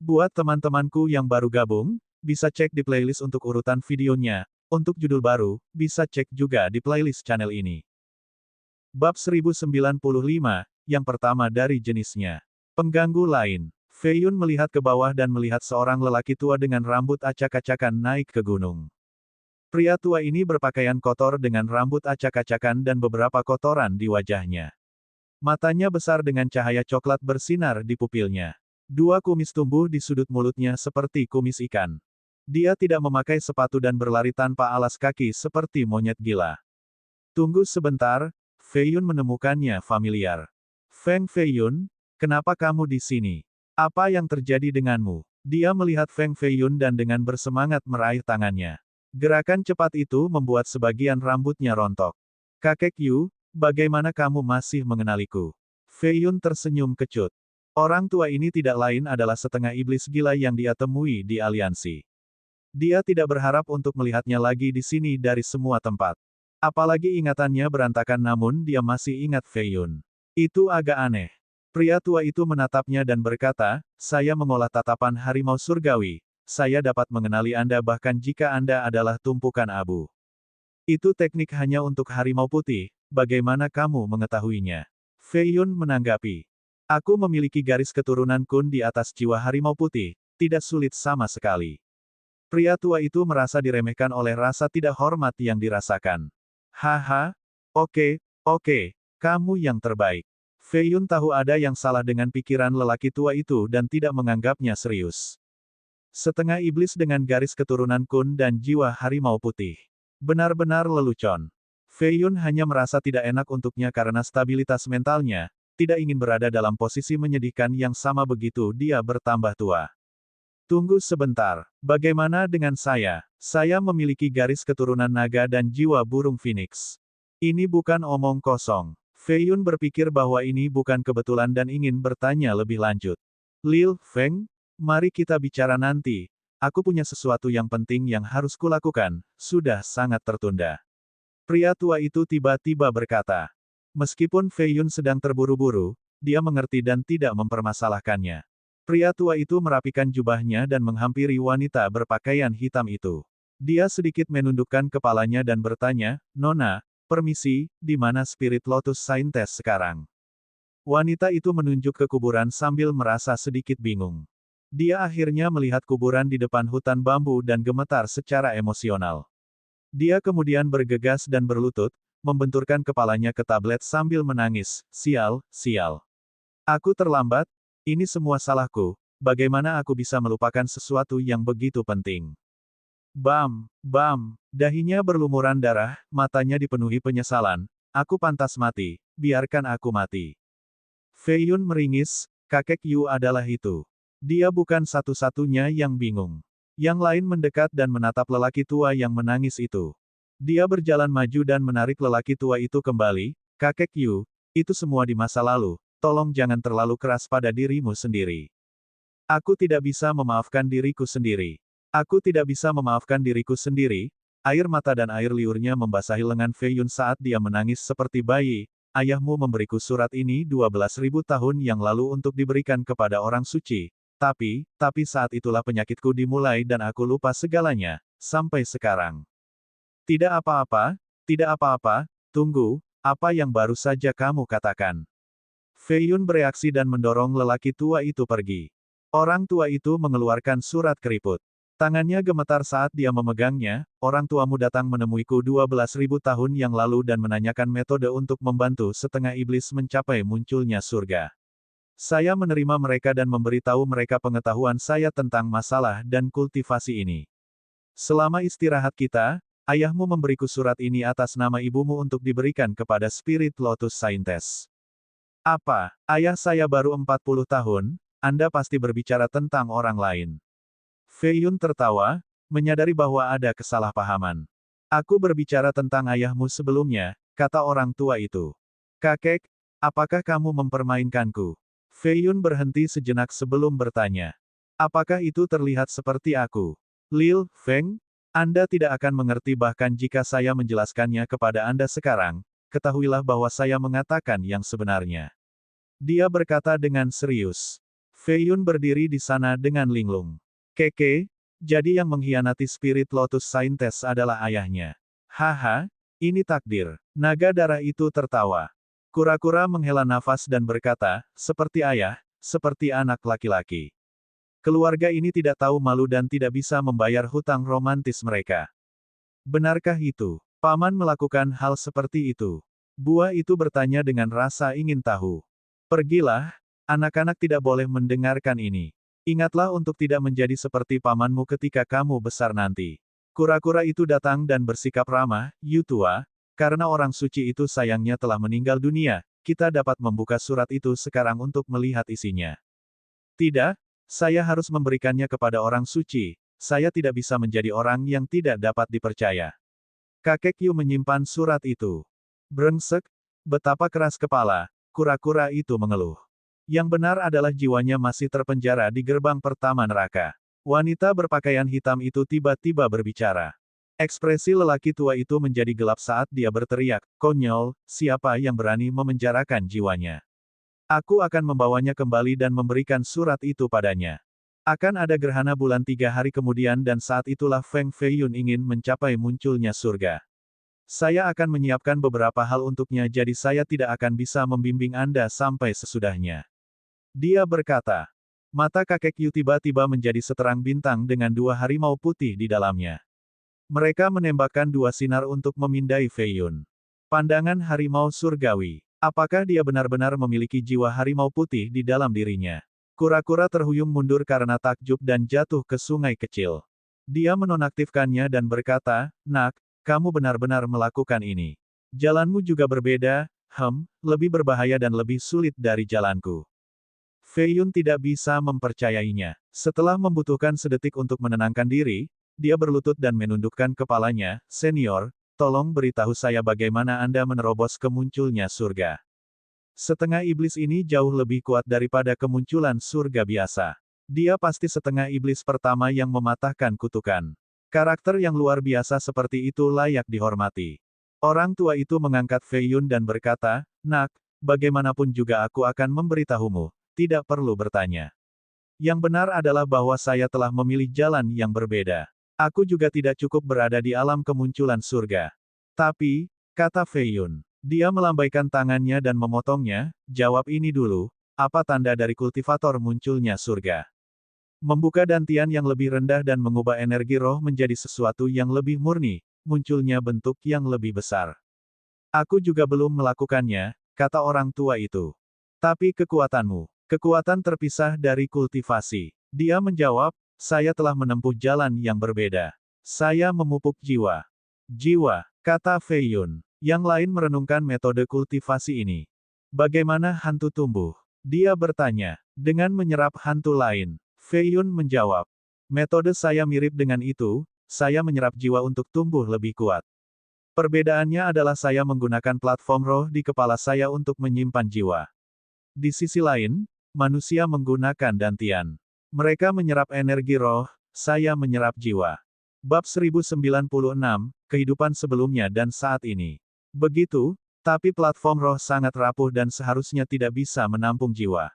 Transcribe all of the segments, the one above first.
Buat teman-temanku yang baru gabung, bisa cek di playlist untuk urutan videonya. Untuk judul baru, bisa cek juga di playlist channel ini. Bab 1095, yang pertama dari jenisnya. Pengganggu lain. Fei Yun melihat ke bawah dan melihat seorang lelaki tua dengan rambut acak-acakan naik ke gunung. Pria tua ini berpakaian kotor dengan rambut acak-acakan dan beberapa kotoran di wajahnya. Matanya besar dengan cahaya coklat bersinar di pupilnya. Dua kumis tumbuh di sudut mulutnya seperti kumis ikan. Dia tidak memakai sepatu dan berlari tanpa alas kaki seperti monyet gila. Tunggu sebentar, Fei Yun menemukannya familiar. Feng Fei Yun, kenapa kamu di sini? Apa yang terjadi denganmu? Dia melihat Feng Fei Yun dan dengan bersemangat meraih tangannya. Gerakan cepat itu membuat sebagian rambutnya rontok. Kakek Yu, bagaimana kamu masih mengenaliku? Fei Yun tersenyum kecut. Orang tua ini tidak lain adalah setengah iblis gila yang dia temui di aliansi. Dia tidak berharap untuk melihatnya lagi di sini dari semua tempat. Apalagi ingatannya berantakan namun dia masih ingat Fei Yun. Itu agak aneh. Pria tua itu menatapnya dan berkata, saya mengolah tatapan harimau surgawi. Saya dapat mengenali Anda bahkan jika Anda adalah tumpukan abu. Itu teknik hanya untuk harimau putih, bagaimana kamu mengetahuinya? Fei Yun menanggapi. Aku memiliki garis keturunan Kun di atas jiwa harimau putih, tidak sulit sama sekali. Pria tua itu merasa diremehkan oleh rasa tidak hormat yang dirasakan. Haha, oke, kamu yang terbaik. Fei Yun tahu ada yang salah dengan pikiran lelaki tua itu dan tidak menganggapnya serius. Setengah iblis dengan garis keturunan Kun dan jiwa harimau putih. Benar-benar lelucon. Fei Yun hanya merasa tidak enak untuknya karena stabilitas mentalnya, tidak ingin berada dalam posisi menyedihkan yang sama begitu dia bertambah tua. Tunggu sebentar, bagaimana dengan saya? Saya memiliki garis keturunan naga dan jiwa burung phoenix. Ini bukan omong kosong. Fei Yun berpikir bahwa ini bukan kebetulan dan ingin bertanya lebih lanjut. Lil Feng? Mari kita bicara nanti. Aku punya sesuatu yang penting yang harus kulakukan, sudah sangat tertunda. Pria tua itu tiba-tiba berkata. Meskipun Fei Yun sedang terburu-buru, dia mengerti dan tidak mempermasalahkannya. Pria tua itu merapikan jubahnya dan menghampiri wanita berpakaian hitam itu. Dia sedikit menundukkan kepalanya dan bertanya, Nona, permisi, di mana spirit Lotus Saintes sekarang? Wanita itu menunjuk ke kuburan sambil merasa sedikit bingung. Dia akhirnya melihat kuburan di depan hutan bambu dan gemetar secara emosional. Dia kemudian bergegas dan berlutut, membenturkan kepalanya ke tablet sambil menangis, sial. Aku terlambat, ini semua salahku, bagaimana aku bisa melupakan sesuatu yang begitu penting. Bam, dahinya berlumuran darah, matanya dipenuhi penyesalan, aku pantas mati, biarkan aku mati. Fei Yun meringis, kakek Yu adalah itu. Dia bukan satu-satunya yang bingung. Yang lain mendekat dan menatap lelaki tua yang menangis itu. Dia berjalan maju dan menarik lelaki tua itu kembali, kakek Yu, itu semua di masa lalu, tolong jangan terlalu keras pada dirimu sendiri. Aku tidak bisa memaafkan diriku sendiri. Air mata dan air liurnya membasahi lengan Fei Yun saat dia menangis seperti bayi. Ayahmu memberiku surat ini 12.000 tahun yang lalu untuk diberikan kepada orang suci. Tapi saat itulah penyakitku dimulai dan aku lupa segalanya, sampai sekarang. Tidak apa-apa, tunggu, apa yang baru saja kamu katakan? Fei Yun bereaksi dan mendorong lelaki tua itu pergi. Orang tua itu mengeluarkan surat keriput. Tangannya gemetar saat dia memegangnya, orang tuamu datang menemuiku 12.000 tahun yang lalu dan menanyakan metode untuk membantu setengah iblis mencapai munculnya surga. Saya menerima mereka dan memberitahu mereka pengetahuan saya tentang masalah dan kultivasi ini. Selama istirahat kita, ayahmu memberiku surat ini atas nama ibumu untuk diberikan kepada spirit Lotus Saintes. Apa, ayah saya baru 40 tahun, Anda pasti berbicara tentang orang lain. Fei Yun tertawa, menyadari bahwa ada kesalahpahaman. Aku berbicara tentang ayahmu sebelumnya, kata orang tua itu. Kakek, apakah kamu mempermainkanku? Fei Yun berhenti sejenak sebelum bertanya. Apakah itu terlihat seperti aku? Lil Feng, Anda tidak akan mengerti bahkan jika saya menjelaskannya kepada Anda sekarang, ketahuilah bahwa saya mengatakan yang sebenarnya. Dia berkata dengan serius. Fei Yun berdiri di sana dengan linglung. Keke, jadi yang mengkhianati spirit Lotus Scientist adalah ayahnya. Haha, ini takdir. Naga darah itu tertawa. Kura-kura menghela nafas dan berkata, seperti ayah, seperti anak laki-laki. Keluarga ini tidak tahu malu dan tidak bisa membayar hutang romantis mereka. Benarkah itu? Paman melakukan hal seperti itu. Buah itu bertanya dengan rasa ingin tahu. Pergilah, anak-anak tidak boleh mendengarkan ini. Ingatlah untuk tidak menjadi seperti pamanmu ketika kamu besar nanti. Kura-kura itu datang dan bersikap ramah, "Yu tua, karena orang suci itu sayangnya telah meninggal dunia, kita dapat membuka surat itu sekarang untuk melihat isinya." Tidak, saya harus memberikannya kepada orang suci. Saya tidak bisa menjadi orang yang tidak dapat dipercaya. Kakek Yu menyimpan surat itu. Brengsek, betapa keras kepala, kura-kura itu mengeluh. Yang benar adalah jiwanya masih terpenjara di gerbang pertama neraka. Wanita berpakaian hitam itu tiba-tiba berbicara. Ekspresi lelaki tua itu menjadi gelap saat dia berteriak, "Konyol, siapa yang berani memenjarakan jiwanya? Aku akan membawanya kembali dan memberikan surat itu padanya." Akan ada gerhana bulan 3 hari kemudian dan saat itulah Feng Feiyun ingin mencapai munculnya surga. Saya akan menyiapkan beberapa hal untuknya jadi saya tidak akan bisa membimbing Anda sampai sesudahnya. Dia berkata. Mata kakek Yu tiba-tiba menjadi seterang bintang dengan 2 harimau putih di dalamnya. Mereka menembakkan 2 sinar untuk memindai Feiyun. Pandangan harimau surgawi. Apakah dia benar-benar memiliki jiwa harimau putih di dalam dirinya? Kura-kura terhuyung mundur karena takjub dan jatuh ke sungai kecil. Dia menonaktifkannya dan berkata, "Nak, kamu benar-benar melakukan ini. Jalanmu juga berbeda, lebih berbahaya dan lebih sulit dari jalanku." Feiyun tidak bisa mempercayainya. Setelah membutuhkan sedetik untuk menenangkan diri, dia berlutut dan menundukkan kepalanya, "Senior, tolong beritahu saya bagaimana Anda menerobos kemunculnya surga. Setengah iblis ini jauh lebih kuat daripada kemunculan surga biasa. Dia pasti setengah iblis pertama yang mematahkan kutukan. Karakter yang luar biasa seperti itu layak dihormati." Orang tua itu mengangkat Feiyun dan berkata, "Nak, bagaimanapun juga aku akan memberitahumu, tidak perlu bertanya. Yang benar adalah bahwa saya telah memilih jalan yang berbeda. Aku juga tidak cukup berada di alam kemunculan surga." "Tapi," kata Feiyun. Dia melambaikan tangannya dan memotongnya, "Jawab ini dulu, apa tanda dari kultivator munculnya surga? Membuka dantian yang lebih rendah dan mengubah energi roh menjadi sesuatu yang lebih murni, munculnya bentuk yang lebih besar." "Aku juga belum melakukannya," kata orang tua itu. "Tapi kekuatanmu, kekuatan terpisah dari kultivasi." Dia menjawab, "Saya telah menempuh jalan yang berbeda. Saya memupuk jiwa." "Jiwa," kata Feiyun. Yang lain merenungkan metode kultivasi ini. "Bagaimana hantu tumbuh?" Dia bertanya. "Dengan menyerap hantu lain." Feiyun menjawab. "Metode saya mirip dengan itu, saya menyerap jiwa untuk tumbuh lebih kuat. Perbedaannya adalah saya menggunakan platform roh di kepala saya untuk menyimpan jiwa. Di sisi lain, manusia menggunakan dantian. Mereka menyerap energi roh, saya menyerap jiwa." Bab 1096, Kehidupan Sebelumnya dan Saat Ini. Begitu, tapi platform roh sangat rapuh dan seharusnya tidak bisa menampung jiwa.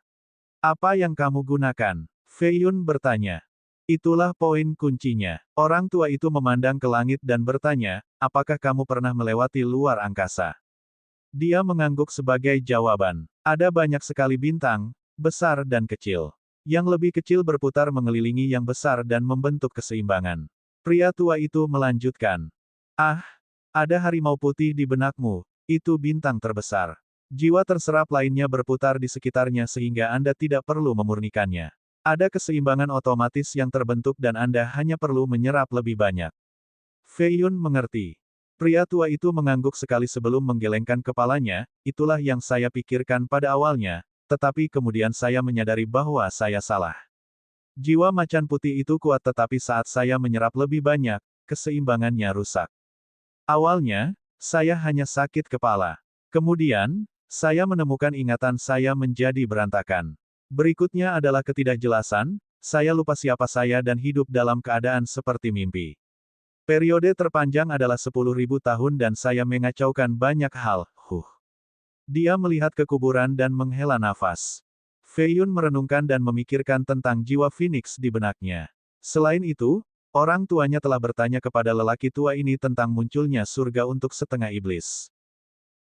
"Apa yang kamu gunakan?" Feiyun bertanya. "Itulah poin kuncinya." Orang tua itu memandang ke langit dan bertanya, "Apakah kamu pernah melewati luar angkasa?" Dia mengangguk sebagai jawaban. "Ada banyak sekali bintang, besar dan kecil. Yang lebih kecil berputar mengelilingi yang besar dan membentuk keseimbangan." Pria tua itu melanjutkan. "Ah, ada harimau putih di benakmu, itu bintang terbesar. Jiwa terserap lainnya berputar di sekitarnya sehingga Anda tidak perlu memurnikannya. Ada keseimbangan otomatis yang terbentuk dan Anda hanya perlu menyerap lebih banyak." Feiyun mengerti. Pria tua itu mengangguk sekali sebelum menggelengkan kepalanya, "Itulah yang saya pikirkan pada awalnya, tetapi kemudian saya menyadari bahwa saya salah. Jiwa macan putih itu kuat tetapi saat saya menyerap lebih banyak, keseimbangannya rusak. Awalnya, saya hanya sakit kepala. Kemudian, saya menemukan ingatan saya menjadi berantakan. Berikutnya adalah ketidakjelasan, saya lupa siapa saya dan hidup dalam keadaan seperti mimpi. Periode terpanjang adalah 10.000 tahun dan saya mengacaukan banyak hal, Dia melihat ke kuburan dan menghela nafas. Fei Yun merenungkan dan memikirkan tentang jiwa Phoenix di benaknya. Selain itu, orang tuanya telah bertanya kepada lelaki tua ini tentang munculnya surga untuk setengah iblis.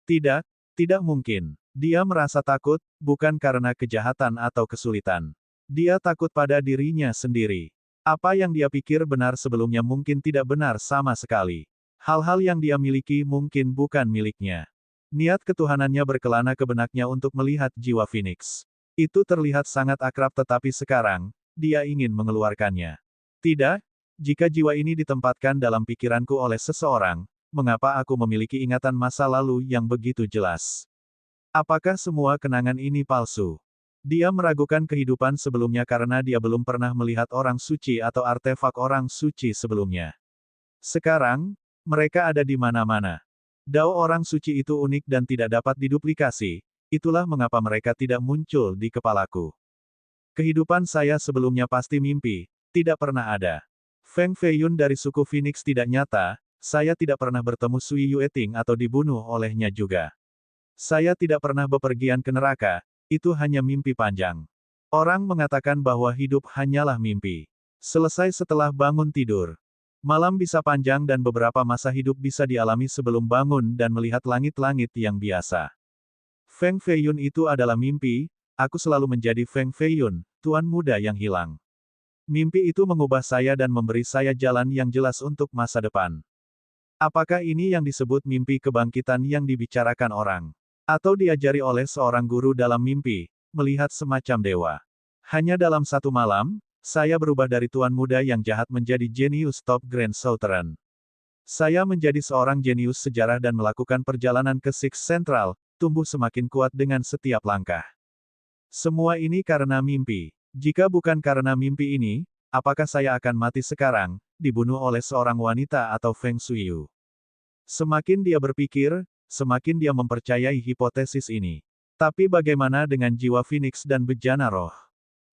Tidak, tidak mungkin. Dia merasa takut, bukan karena kejahatan atau kesulitan. Dia takut pada dirinya sendiri. Apa yang dia pikir benar sebelumnya mungkin tidak benar sama sekali. Hal-hal yang dia miliki mungkin bukan miliknya. Niat ketuhanannya berkelana ke benaknya untuk melihat jiwa Phoenix. Itu terlihat sangat akrab tetapi sekarang, dia ingin mengeluarkannya. Tidak, jika jiwa ini ditempatkan dalam pikiranku oleh seseorang, mengapa aku memiliki ingatan masa lalu yang begitu jelas? Apakah semua kenangan ini palsu? Dia meragukan kehidupan sebelumnya karena dia belum pernah melihat orang suci atau artefak orang suci sebelumnya. Sekarang, mereka ada di mana-mana. Dao orang suci itu unik dan tidak dapat diduplikasi, itulah mengapa mereka tidak muncul di kepalaku. Kehidupan saya sebelumnya pasti mimpi, tidak pernah ada. Feng Feiyun dari suku Phoenix tidak nyata, saya tidak pernah bertemu Sui Yueting atau dibunuh olehnya juga. Saya tidak pernah bepergian ke neraka, itu hanya mimpi panjang. Orang mengatakan bahwa hidup hanyalah mimpi. Selesai setelah bangun tidur. Malam bisa panjang dan beberapa masa hidup bisa dialami sebelum bangun dan melihat langit-langit yang biasa. Feng Feiyun itu adalah mimpi, aku selalu menjadi Feng Feiyun, tuan muda yang hilang. Mimpi itu mengubah saya dan memberi saya jalan yang jelas untuk masa depan. Apakah ini yang disebut mimpi kebangkitan yang dibicarakan orang? Atau diajari oleh seorang guru dalam mimpi, melihat semacam dewa? Hanya dalam satu malam, saya berubah dari tuan muda yang jahat menjadi jenius top Grand Southern. Saya menjadi seorang jenius sejarah dan melakukan perjalanan ke Six Central, tumbuh semakin kuat dengan setiap langkah. Semua ini karena mimpi. Jika bukan karena mimpi ini, apakah saya akan mati sekarang, dibunuh oleh seorang wanita atau Feng Shuiyu? Semakin dia berpikir, semakin dia mempercayai hipotesis ini. Tapi bagaimana dengan jiwa Phoenix dan bejana roh?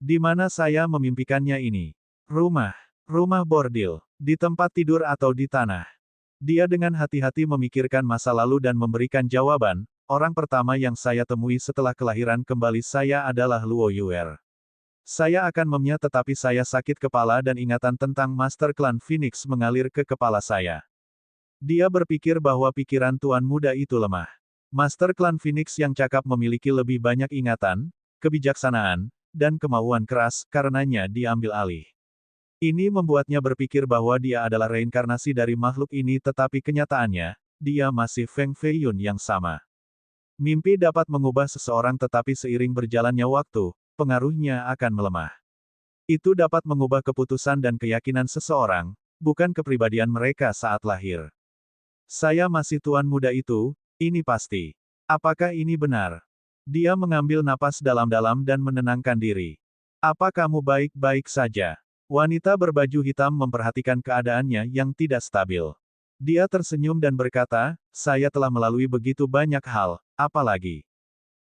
Di mana saya memimpikannya ini? Rumah bordil, di tempat tidur atau di tanah? Dia dengan hati-hati memikirkan masa lalu dan memberikan jawaban. Orang pertama yang saya temui setelah kelahiran kembali saya adalah Luo Yuer. Saya akan memnya tetapi saya sakit kepala dan ingatan tentang Master Klan Phoenix mengalir ke kepala saya. Dia berpikir bahwa pikiran tuan muda itu lemah. Master Klan Phoenix yang cakap memiliki lebih banyak ingatan, kebijaksanaan, dan kemauan keras, karenanya diambil alih. Ini membuatnya berpikir bahwa dia adalah reinkarnasi dari makhluk ini tetapi kenyataannya, dia masih Feng Feiyun yang sama. Mimpi dapat mengubah seseorang tetapi seiring berjalannya waktu, pengaruhnya akan melemah. Itu dapat mengubah keputusan dan keyakinan seseorang, bukan kepribadian mereka saat lahir. Saya masih tuan muda itu, ini pasti. Apakah ini benar? Dia mengambil napas dalam-dalam dan menenangkan diri. Apa kamu baik-baik saja? Wanita berbaju hitam memperhatikan keadaannya yang tidak stabil. Dia tersenyum dan berkata, saya telah melalui begitu banyak hal, apalagi.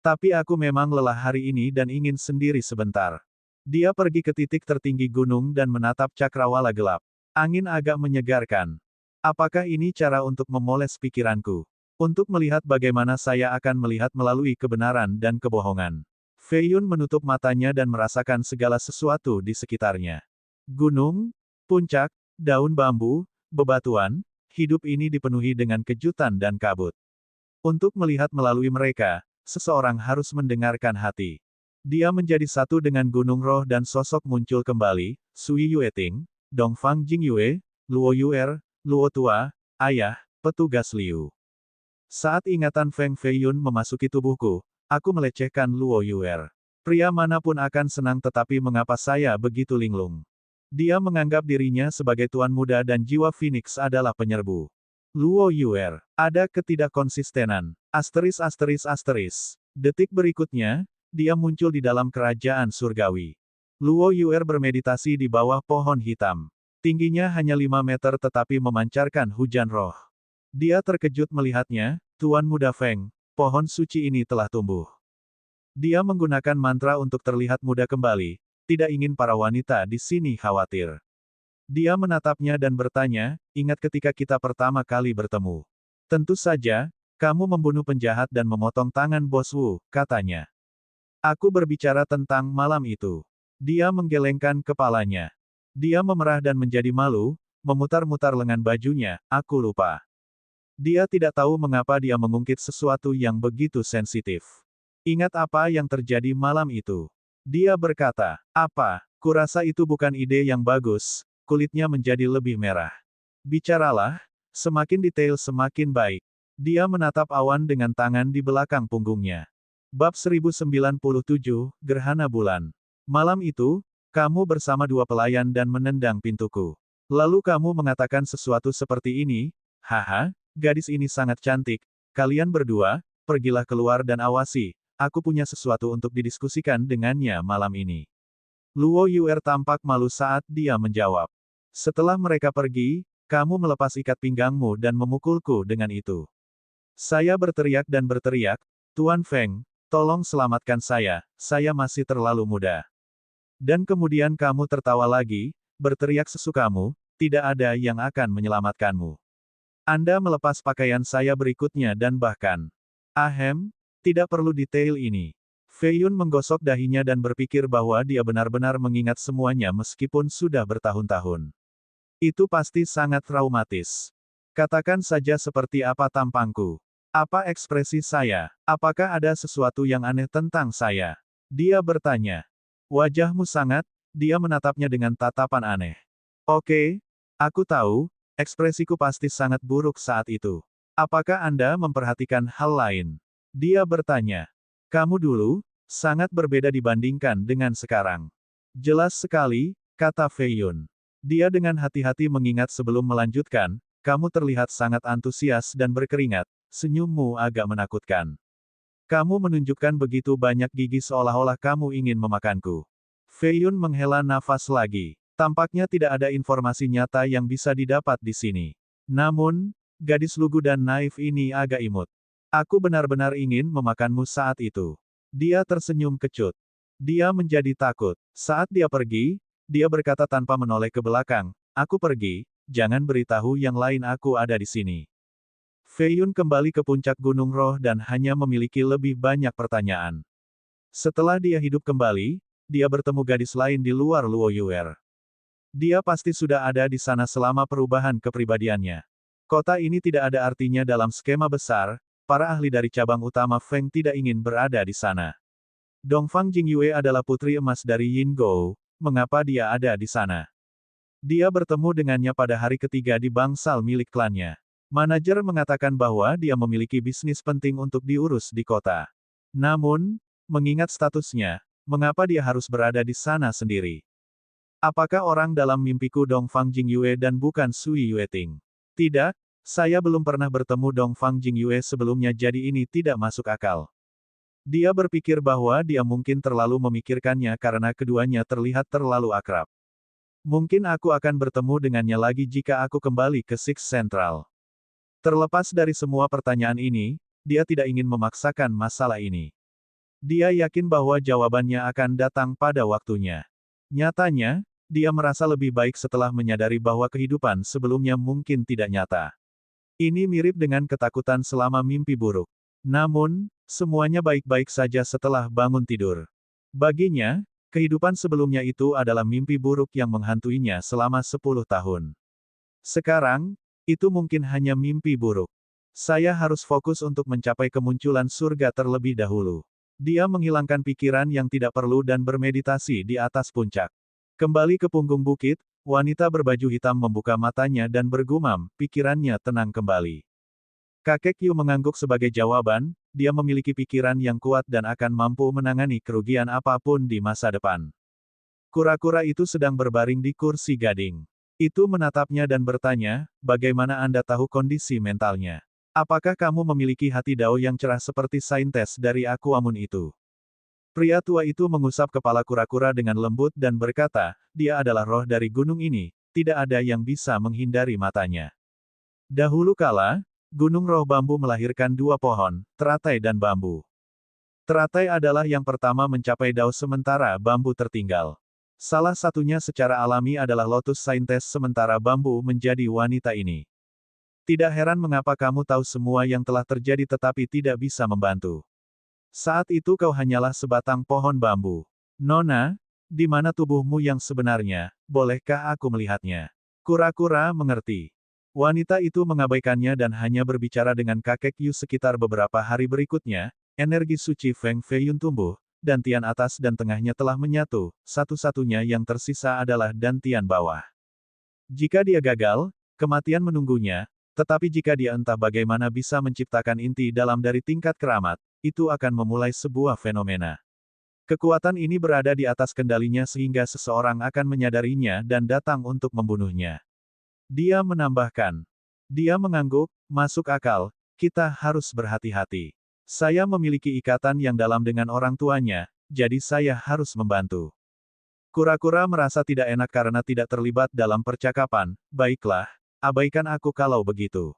Tapi aku memang lelah hari ini dan ingin sendiri sebentar. Dia pergi ke titik tertinggi gunung dan menatap cakrawala gelap. Angin agak menyegarkan. Apakah ini cara untuk memoles pikiranku? Untuk melihat bagaimana saya akan melihat melalui kebenaran dan kebohongan. Fei Yun menutup matanya dan merasakan segala sesuatu di sekitarnya. Gunung, puncak, daun bambu, bebatuan, hidup ini dipenuhi dengan kejutan dan kabut. Untuk melihat melalui mereka, seseorang harus mendengarkan hati. Dia menjadi satu dengan gunung roh dan sosok muncul kembali, Sui Yueting, Dongfang Jingyue, Luo Yuer, Luo Tua, ayah, petugas Liu. Saat ingatan Feng Feiyun memasuki tubuhku, aku melecehkan Luo Yuer. Pria manapun akan senang tetapi mengapa saya begitu linglung? Dia menganggap dirinya sebagai tuan muda dan jiwa Phoenix adalah penyerbu. Luo Yuer, ada ketidakkonsistenan. Asteris. Detik berikutnya, dia muncul di dalam kerajaan surgawi. Luo Yuer bermeditasi di bawah pohon hitam. Tingginya hanya 5 meter tetapi memancarkan hujan roh. Dia terkejut melihatnya, Tuan Muda Feng, pohon suci ini telah tumbuh. Dia menggunakan mantra untuk terlihat muda kembali, tidak ingin para wanita di sini khawatir. Dia menatapnya dan bertanya, ingat ketika kita pertama kali bertemu. Tentu saja, kamu membunuh penjahat dan memotong tangan Bos Wu, katanya. Aku berbicara tentang malam itu. Dia menggelengkan kepalanya. Dia memerah dan menjadi malu, memutar-mutar lengan bajunya, aku lupa. Dia tidak tahu mengapa dia mengungkit sesuatu yang begitu sensitif. Ingat apa yang terjadi malam itu? Dia berkata, apa? Kurasa itu bukan ide yang bagus, kulitnya menjadi lebih merah. Bicaralah, semakin detail semakin baik. Dia menatap awan dengan tangan di belakang punggungnya. Bab 1097, Gerhana Bulan. Malam itu, kamu bersama dua pelayan dan menendang pintuku. Lalu kamu mengatakan sesuatu seperti ini, haha, gadis ini sangat cantik, kalian berdua, pergilah keluar dan awasi, aku punya sesuatu untuk didiskusikan dengannya malam ini. Luo Yuer tampak malu saat dia menjawab. Setelah mereka pergi, kamu melepas ikat pinggangmu dan memukulku dengan itu. Saya berteriak dan berteriak, Tuan Feng, tolong selamatkan saya masih terlalu muda. Dan kemudian kamu tertawa lagi, berteriak sesukamu, tidak ada yang akan menyelamatkanmu. Anda melepas pakaian saya berikutnya dan bahkan, tidak perlu detail ini. Fei Yun menggosok dahinya dan berpikir bahwa dia benar-benar mengingat semuanya meskipun sudah bertahun-tahun. Itu pasti sangat traumatis. Katakan saja seperti apa tampangku. Apa ekspresi saya? Apakah ada sesuatu yang aneh tentang saya? Dia bertanya. Wajahmu sangat, dia menatapnya dengan tatapan aneh. Oke, aku tahu, ekspresiku pasti sangat buruk saat itu. Apakah Anda memperhatikan hal lain? Dia bertanya. Kamu dulu, sangat berbeda dibandingkan dengan sekarang. Jelas sekali, kata Fei Yun. Dia dengan hati-hati mengingat sebelum melanjutkan, kamu terlihat sangat antusias dan berkeringat, senyummu agak menakutkan. Kamu menunjukkan begitu banyak gigi seolah-olah kamu ingin memakanku. Fei Yun menghela nafas lagi. Tampaknya tidak ada informasi nyata yang bisa didapat di sini. Namun, gadis lugu dan naif ini agak imut. Aku benar-benar ingin memakanmu saat itu. Dia tersenyum kecut. Dia menjadi takut. Saat dia pergi, dia berkata tanpa menoleh ke belakang, aku pergi, jangan beritahu yang lain aku ada di sini. Fei Yun kembali ke puncak Gunung Roh dan hanya memiliki lebih banyak pertanyaan. Setelah dia hidup kembali, dia bertemu gadis lain di luar Luo Yuer. Dia pasti sudah ada di sana selama perubahan kepribadiannya. Kota ini tidak ada artinya dalam skema besar, para ahli dari cabang utama Feng tidak ingin berada di sana. Dongfang Jingyue adalah putri emas dari Yin Gou, mengapa dia ada di sana? Dia bertemu dengannya pada hari ketiga di bangsal milik klannya. Manajer mengatakan bahwa dia memiliki bisnis penting untuk diurus di kota. Namun, mengingat statusnya, mengapa dia harus berada di sana sendiri? Apakah orang dalam mimpiku Dongfang Jingyue dan bukan Sui Yueting? Tidak, saya belum pernah bertemu Dongfang Jingyue sebelumnya jadi ini tidak masuk akal. Dia berpikir bahwa dia mungkin terlalu memikirkannya karena keduanya terlihat terlalu akrab. Mungkin aku akan bertemu dengannya lagi jika aku kembali ke Six Central. Terlepas dari semua pertanyaan ini, dia tidak ingin memaksakan masalah ini. Dia yakin bahwa jawabannya akan datang pada waktunya. Nyatanya, dia merasa lebih baik setelah menyadari bahwa kehidupan sebelumnya mungkin tidak nyata. Ini mirip dengan ketakutan selama mimpi buruk. Namun, semuanya baik-baik saja setelah bangun tidur. Baginya, kehidupan sebelumnya itu adalah mimpi buruk yang menghantuinya selama 10 tahun. Sekarang, itu mungkin hanya mimpi buruk. Saya harus fokus untuk mencapai kemunculan surga terlebih dahulu. Dia menghilangkan pikiran yang tidak perlu dan bermeditasi di atas puncak. Kembali ke punggung bukit, wanita berbaju hitam membuka matanya dan bergumam, pikirannya tenang kembali. Kakek Yu mengangguk sebagai jawaban, dia memiliki pikiran yang kuat dan akan mampu menangani kerugian apapun di masa depan. Kura-kura itu sedang berbaring di kursi gading. Itu menatapnya dan bertanya, bagaimana Anda tahu kondisi mentalnya? Apakah kamu memiliki hati dao yang cerah seperti saintes dari Aquamun itu? Pria tua itu mengusap kepala kura-kura dengan lembut dan berkata, dia adalah roh dari gunung ini, tidak ada yang bisa menghindari matanya. Dahulu kala, Gunung Roh Bambu melahirkan dua pohon, teratai dan bambu. Teratai adalah yang pertama mencapai dao sementara bambu tertinggal. Salah satunya secara alami adalah Lotus Saintes sementara bambu menjadi wanita ini. Tidak heran mengapa kamu tahu semua yang telah terjadi tetapi tidak bisa membantu. Saat itu kau hanyalah sebatang pohon bambu. Nona, di mana tubuhmu yang sebenarnya? Bolehkah aku melihatnya? Kura-kura mengerti. Wanita itu mengabaikannya dan hanya berbicara dengan kakek Yu sekitar beberapa hari berikutnya. Energi suci Feng Feiyun tumbuh, dantian atas dan tengahnya telah menyatu, satu-satunya yang tersisa adalah dantian bawah. Jika dia gagal, kematian menunggunya, tetapi jika dia entah bagaimana bisa menciptakan inti dalam dari tingkat keramat, itu akan memulai sebuah fenomena. Kekuatan ini berada di atas kendalinya sehingga seseorang akan menyadarinya dan datang untuk membunuhnya. Dia menambahkan. Dia mengangguk, masuk akal, kita harus berhati-hati. Saya memiliki ikatan yang dalam dengan orang tuanya, jadi saya harus membantu. Kura-kura merasa tidak enak karena tidak terlibat dalam percakapan. Baiklah, abaikan aku kalau begitu.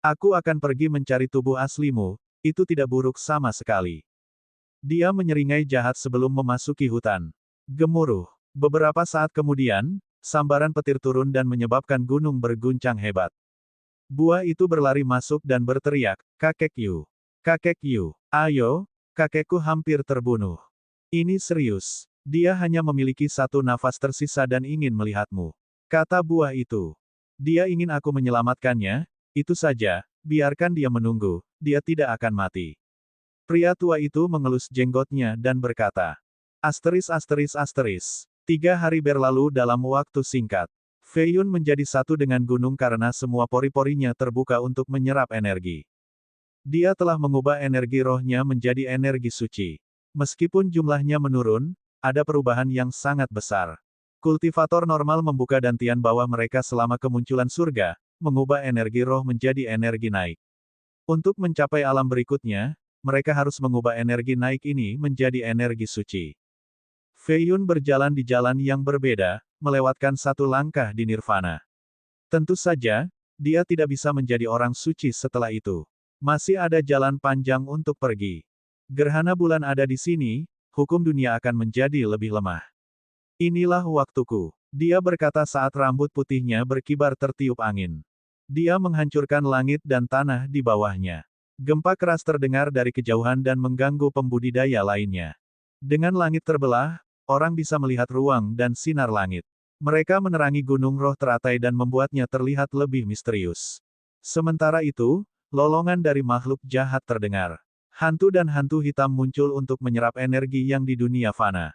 Aku akan pergi mencari tubuh aslimu, itu tidak buruk sama sekali. Dia menyeringai jahat sebelum memasuki hutan. Gemuruh. Beberapa saat kemudian, sambaran petir turun dan menyebabkan gunung berguncang hebat. Buah itu berlari masuk dan berteriak, Kakek Yu. Kakek Yu, ayo, kakekku hampir terbunuh. Ini serius. Dia hanya memiliki satu nafas tersisa dan ingin melihatmu. Kata buah itu. Dia ingin aku menyelamatkannya, itu saja, biarkan dia menunggu, dia tidak akan mati. Pria tua itu mengelus jenggotnya dan berkata. Asteris. 3 hari berlalu dalam waktu singkat. Feiyun menjadi satu dengan gunung karena semua pori-porinya terbuka untuk menyerap energi. Dia telah mengubah energi rohnya menjadi energi suci. Meskipun jumlahnya menurun, ada perubahan yang sangat besar. Kultivator normal membuka dantian bawah mereka selama kemunculan surga, mengubah energi roh menjadi energi naik. Untuk mencapai alam berikutnya, mereka harus mengubah energi naik ini menjadi energi suci. Feiyun berjalan di jalan yang berbeda, melewatkan satu langkah di nirvana. Tentu saja, dia tidak bisa menjadi orang suci setelah itu. Masih ada jalan panjang untuk pergi. Gerhana bulan ada di sini, hukum dunia akan menjadi lebih lemah. Inilah waktuku, dia berkata saat rambut putihnya berkibar tertiup angin. Dia menghancurkan langit dan tanah di bawahnya. Gempa keras terdengar dari kejauhan dan mengganggu pembudidaya lainnya. Dengan langit terbelah, orang bisa melihat ruang dan sinar langit. Mereka menerangi gunung roh teratai dan membuatnya terlihat lebih misterius. Sementara itu, lolongan dari makhluk jahat terdengar. Hantu dan hantu hitam muncul untuk menyerap energi yang di dunia fana.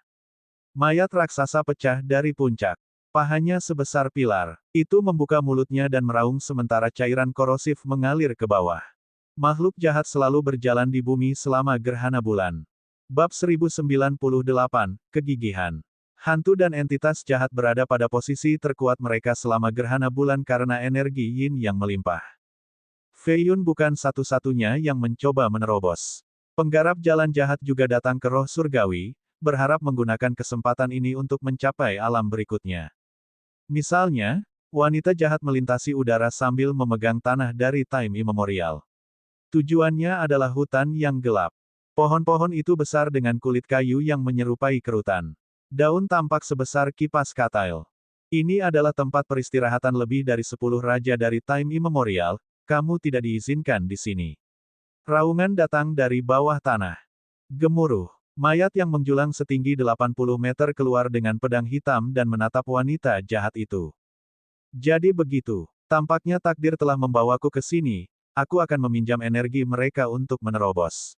Mayat raksasa pecah dari puncak. Pahanya sebesar pilar. Itu membuka mulutnya dan meraung sementara cairan korosif mengalir ke bawah. Makhluk jahat selalu berjalan di bumi selama gerhana bulan. Bab 1098, Kegigihan. Hantu dan entitas jahat berada pada posisi terkuat mereka selama gerhana bulan karena energi yin yang melimpah. Feiyun bukan satu-satunya yang mencoba menerobos. Penggarap jalan jahat juga datang ke roh surgawi, berharap menggunakan kesempatan ini untuk mencapai alam berikutnya. Misalnya, wanita jahat melintasi udara sambil memegang tanah dari time immemorial. Tujuannya adalah hutan yang gelap. Pohon-pohon itu besar dengan kulit kayu yang menyerupai kerutan. Daun tampak sebesar kipas katail. Ini adalah tempat peristirahatan lebih dari 10 raja dari time immemorial. Kamu tidak diizinkan di sini. Raungan datang dari bawah tanah. Gemuruh. Mayat yang menjulang setinggi 80 meter keluar dengan pedang hitam dan menatap wanita jahat itu. Jadi begitu. Tampaknya takdir telah membawaku ke sini. Aku akan meminjam energi mereka untuk menerobos.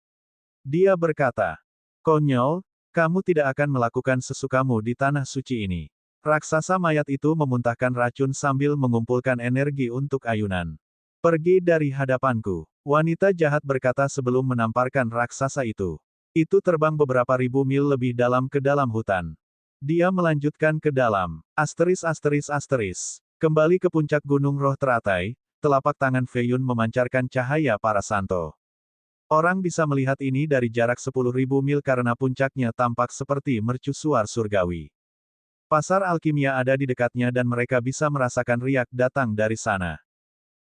Dia berkata. Konyol, kamu tidak akan melakukan sesukamu di tanah suci ini. Raksasa mayat itu memuntahkan racun sambil mengumpulkan energi untuk ayunan. Pergi dari hadapanku. Wanita jahat berkata sebelum menamparkan raksasa itu. Itu terbang beberapa ribu mil lebih dalam ke dalam hutan. Dia melanjutkan ke dalam. Asteris. Kembali ke puncak gunung roh teratai, telapak tangan Feiyun memancarkan cahaya para santo. Orang bisa melihat ini dari jarak 10.000 mil karena puncaknya tampak seperti mercusuar surgawi. Pasar alkimia ada di dekatnya dan mereka bisa merasakan riak datang dari sana.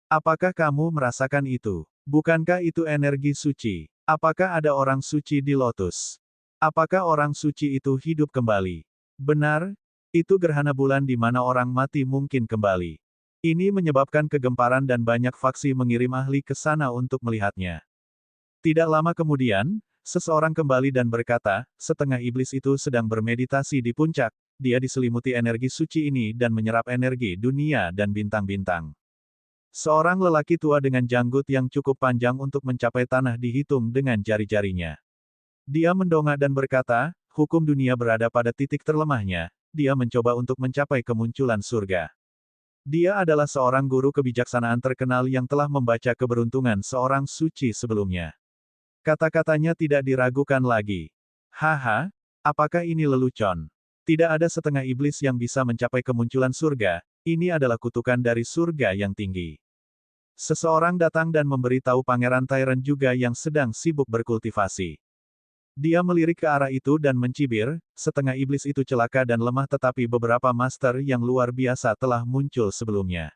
Apakah kamu merasakan itu? Bukankah itu energi suci? Apakah ada orang suci di Lotus? Apakah orang suci itu hidup kembali? Benar, itu gerhana bulan di mana orang mati mungkin kembali. Ini menyebabkan kegemparan dan banyak faksi mengirim ahli ke sana untuk melihatnya. Tidak lama kemudian, Seseorang kembali dan berkata, setengah iblis itu sedang bermeditasi di puncak, dia diselimuti energi suci ini dan menyerap energi dunia dan bintang-bintang. Seorang lelaki tua dengan janggut yang cukup panjang untuk mencapai tanah dihitung dengan jari-jarinya. Dia mendongak dan berkata, hukum dunia berada pada titik terlemahnya, dia mencoba untuk mencapai kemunculan surga. Dia adalah seorang guru kebijaksanaan terkenal yang telah membaca keberuntungan seorang suci sebelumnya. Kata-katanya tidak diragukan lagi. Haha, apakah ini lelucon? Tidak ada setengah iblis yang bisa mencapai kemunculan surga, ini adalah kutukan dari surga yang tinggi. Seseorang datang dan memberitahu Pangeran Tyrant juga yang sedang sibuk berkultivasi. Dia melirik ke arah itu dan mencibir, setengah iblis itu celaka dan lemah tetapi beberapa master yang luar biasa telah muncul sebelumnya.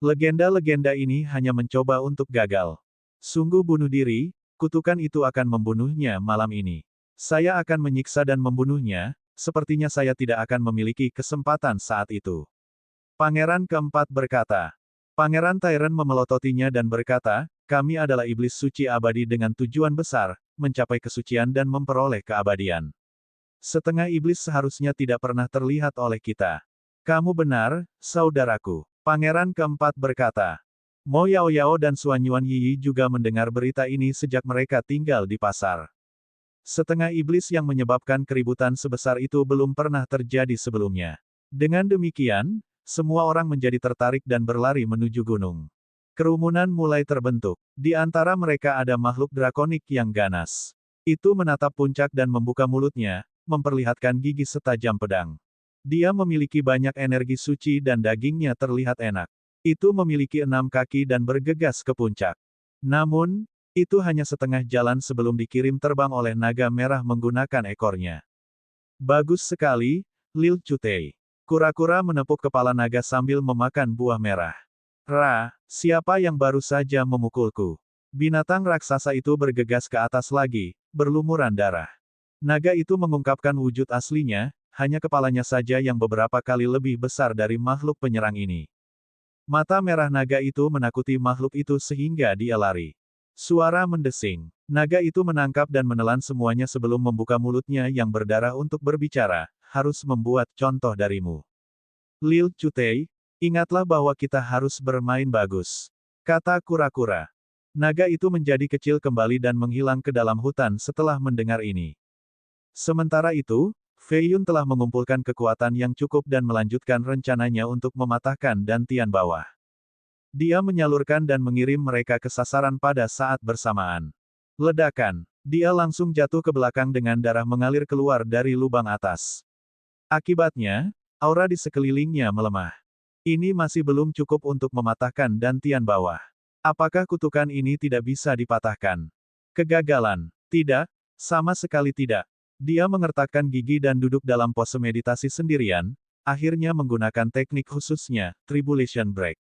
Legenda-legenda ini hanya mencoba untuk gagal. Sungguh bunuh diri, kutukan itu akan membunuhnya malam ini. Saya akan menyiksa dan membunuhnya, sepertinya saya tidak akan memiliki kesempatan saat itu. Pangeran keempat berkata. Pangeran Tyrant memelototinya dan berkata, kami adalah iblis suci abadi dengan tujuan besar, mencapai kesucian dan memperoleh keabadian. Setengah iblis seharusnya tidak pernah terlihat oleh kita. Kamu benar, saudaraku. Pangeran keempat berkata. Mo Yao Yao dan Suan Yuan Yi juga mendengar berita ini sejak mereka tinggal di pasar. Setengah iblis yang menyebabkan keributan sebesar itu belum pernah terjadi sebelumnya. Dengan demikian, semua orang menjadi tertarik dan berlari menuju gunung. Kerumunan mulai terbentuk. Di antara mereka ada makhluk drakonik yang ganas. Itu menatap puncak dan membuka mulutnya, memperlihatkan gigi setajam pedang. Dia memiliki banyak energi suci dan dagingnya terlihat enak. Itu memiliki 6 kaki dan bergegas ke puncak. Namun, itu hanya setengah jalan sebelum dikirim terbang oleh naga merah menggunakan ekornya. Bagus sekali, Lil Cutei. Kura-kura menepuk kepala naga sambil memakan buah merah. Siapa yang baru saja memukulku? Binatang raksasa itu bergegas ke atas lagi, berlumuran darah. Naga itu mengungkapkan wujud aslinya, hanya kepalanya saja yang beberapa kali lebih besar dari makhluk penyerang ini. Mata merah naga itu menakuti makhluk itu sehingga dia lari. Suara mendesing. Naga itu menangkap dan menelan semuanya sebelum membuka mulutnya yang berdarah untuk berbicara, harus membuat contoh darimu. Lil Cutei, ingatlah bahwa kita harus bermain bagus. Kata kura-kura. Naga itu menjadi kecil kembali dan menghilang ke dalam hutan setelah mendengar ini. Sementara itu, Fei Yun telah mengumpulkan kekuatan yang cukup dan melanjutkan rencananya untuk mematahkan dantian bawah. Dia menyalurkan dan mengirim mereka ke sasaran pada saat bersamaan. Ledakan. Dia langsung jatuh ke belakang dengan darah mengalir keluar dari lubang atas. Akibatnya, aura di sekelilingnya melemah. Ini masih belum cukup untuk mematahkan dantian bawah. Apakah kutukan ini tidak bisa dipatahkan? Kegagalan. Tidak, sama sekali tidak. Dia mengertakkan gigi dan duduk dalam pose meditasi sendirian, akhirnya menggunakan teknik khususnya, Tribulation Break.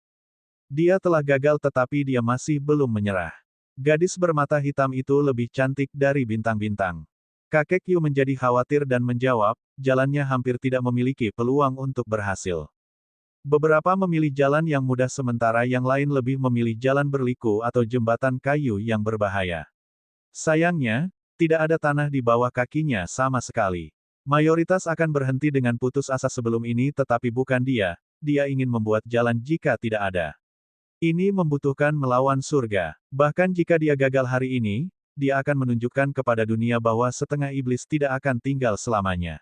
Dia telah gagal tetapi dia masih belum menyerah. Gadis bermata hitam itu lebih cantik dari bintang-bintang. Kakek Yu menjadi khawatir dan menjawab, jalannya hampir tidak memiliki peluang untuk berhasil. Beberapa memilih jalan yang mudah sementara yang lain lebih memilih jalan berliku atau jembatan kayu yang berbahaya. Sayangnya, tidak ada tanah di bawah kakinya sama sekali. Mayoritas akan berhenti dengan putus asa sebelum ini tetapi bukan dia ingin membuat jalan jika tidak ada. Ini membutuhkan melawan surga. Bahkan jika dia gagal hari ini, dia akan menunjukkan kepada dunia bahwa setengah iblis tidak akan tinggal selamanya.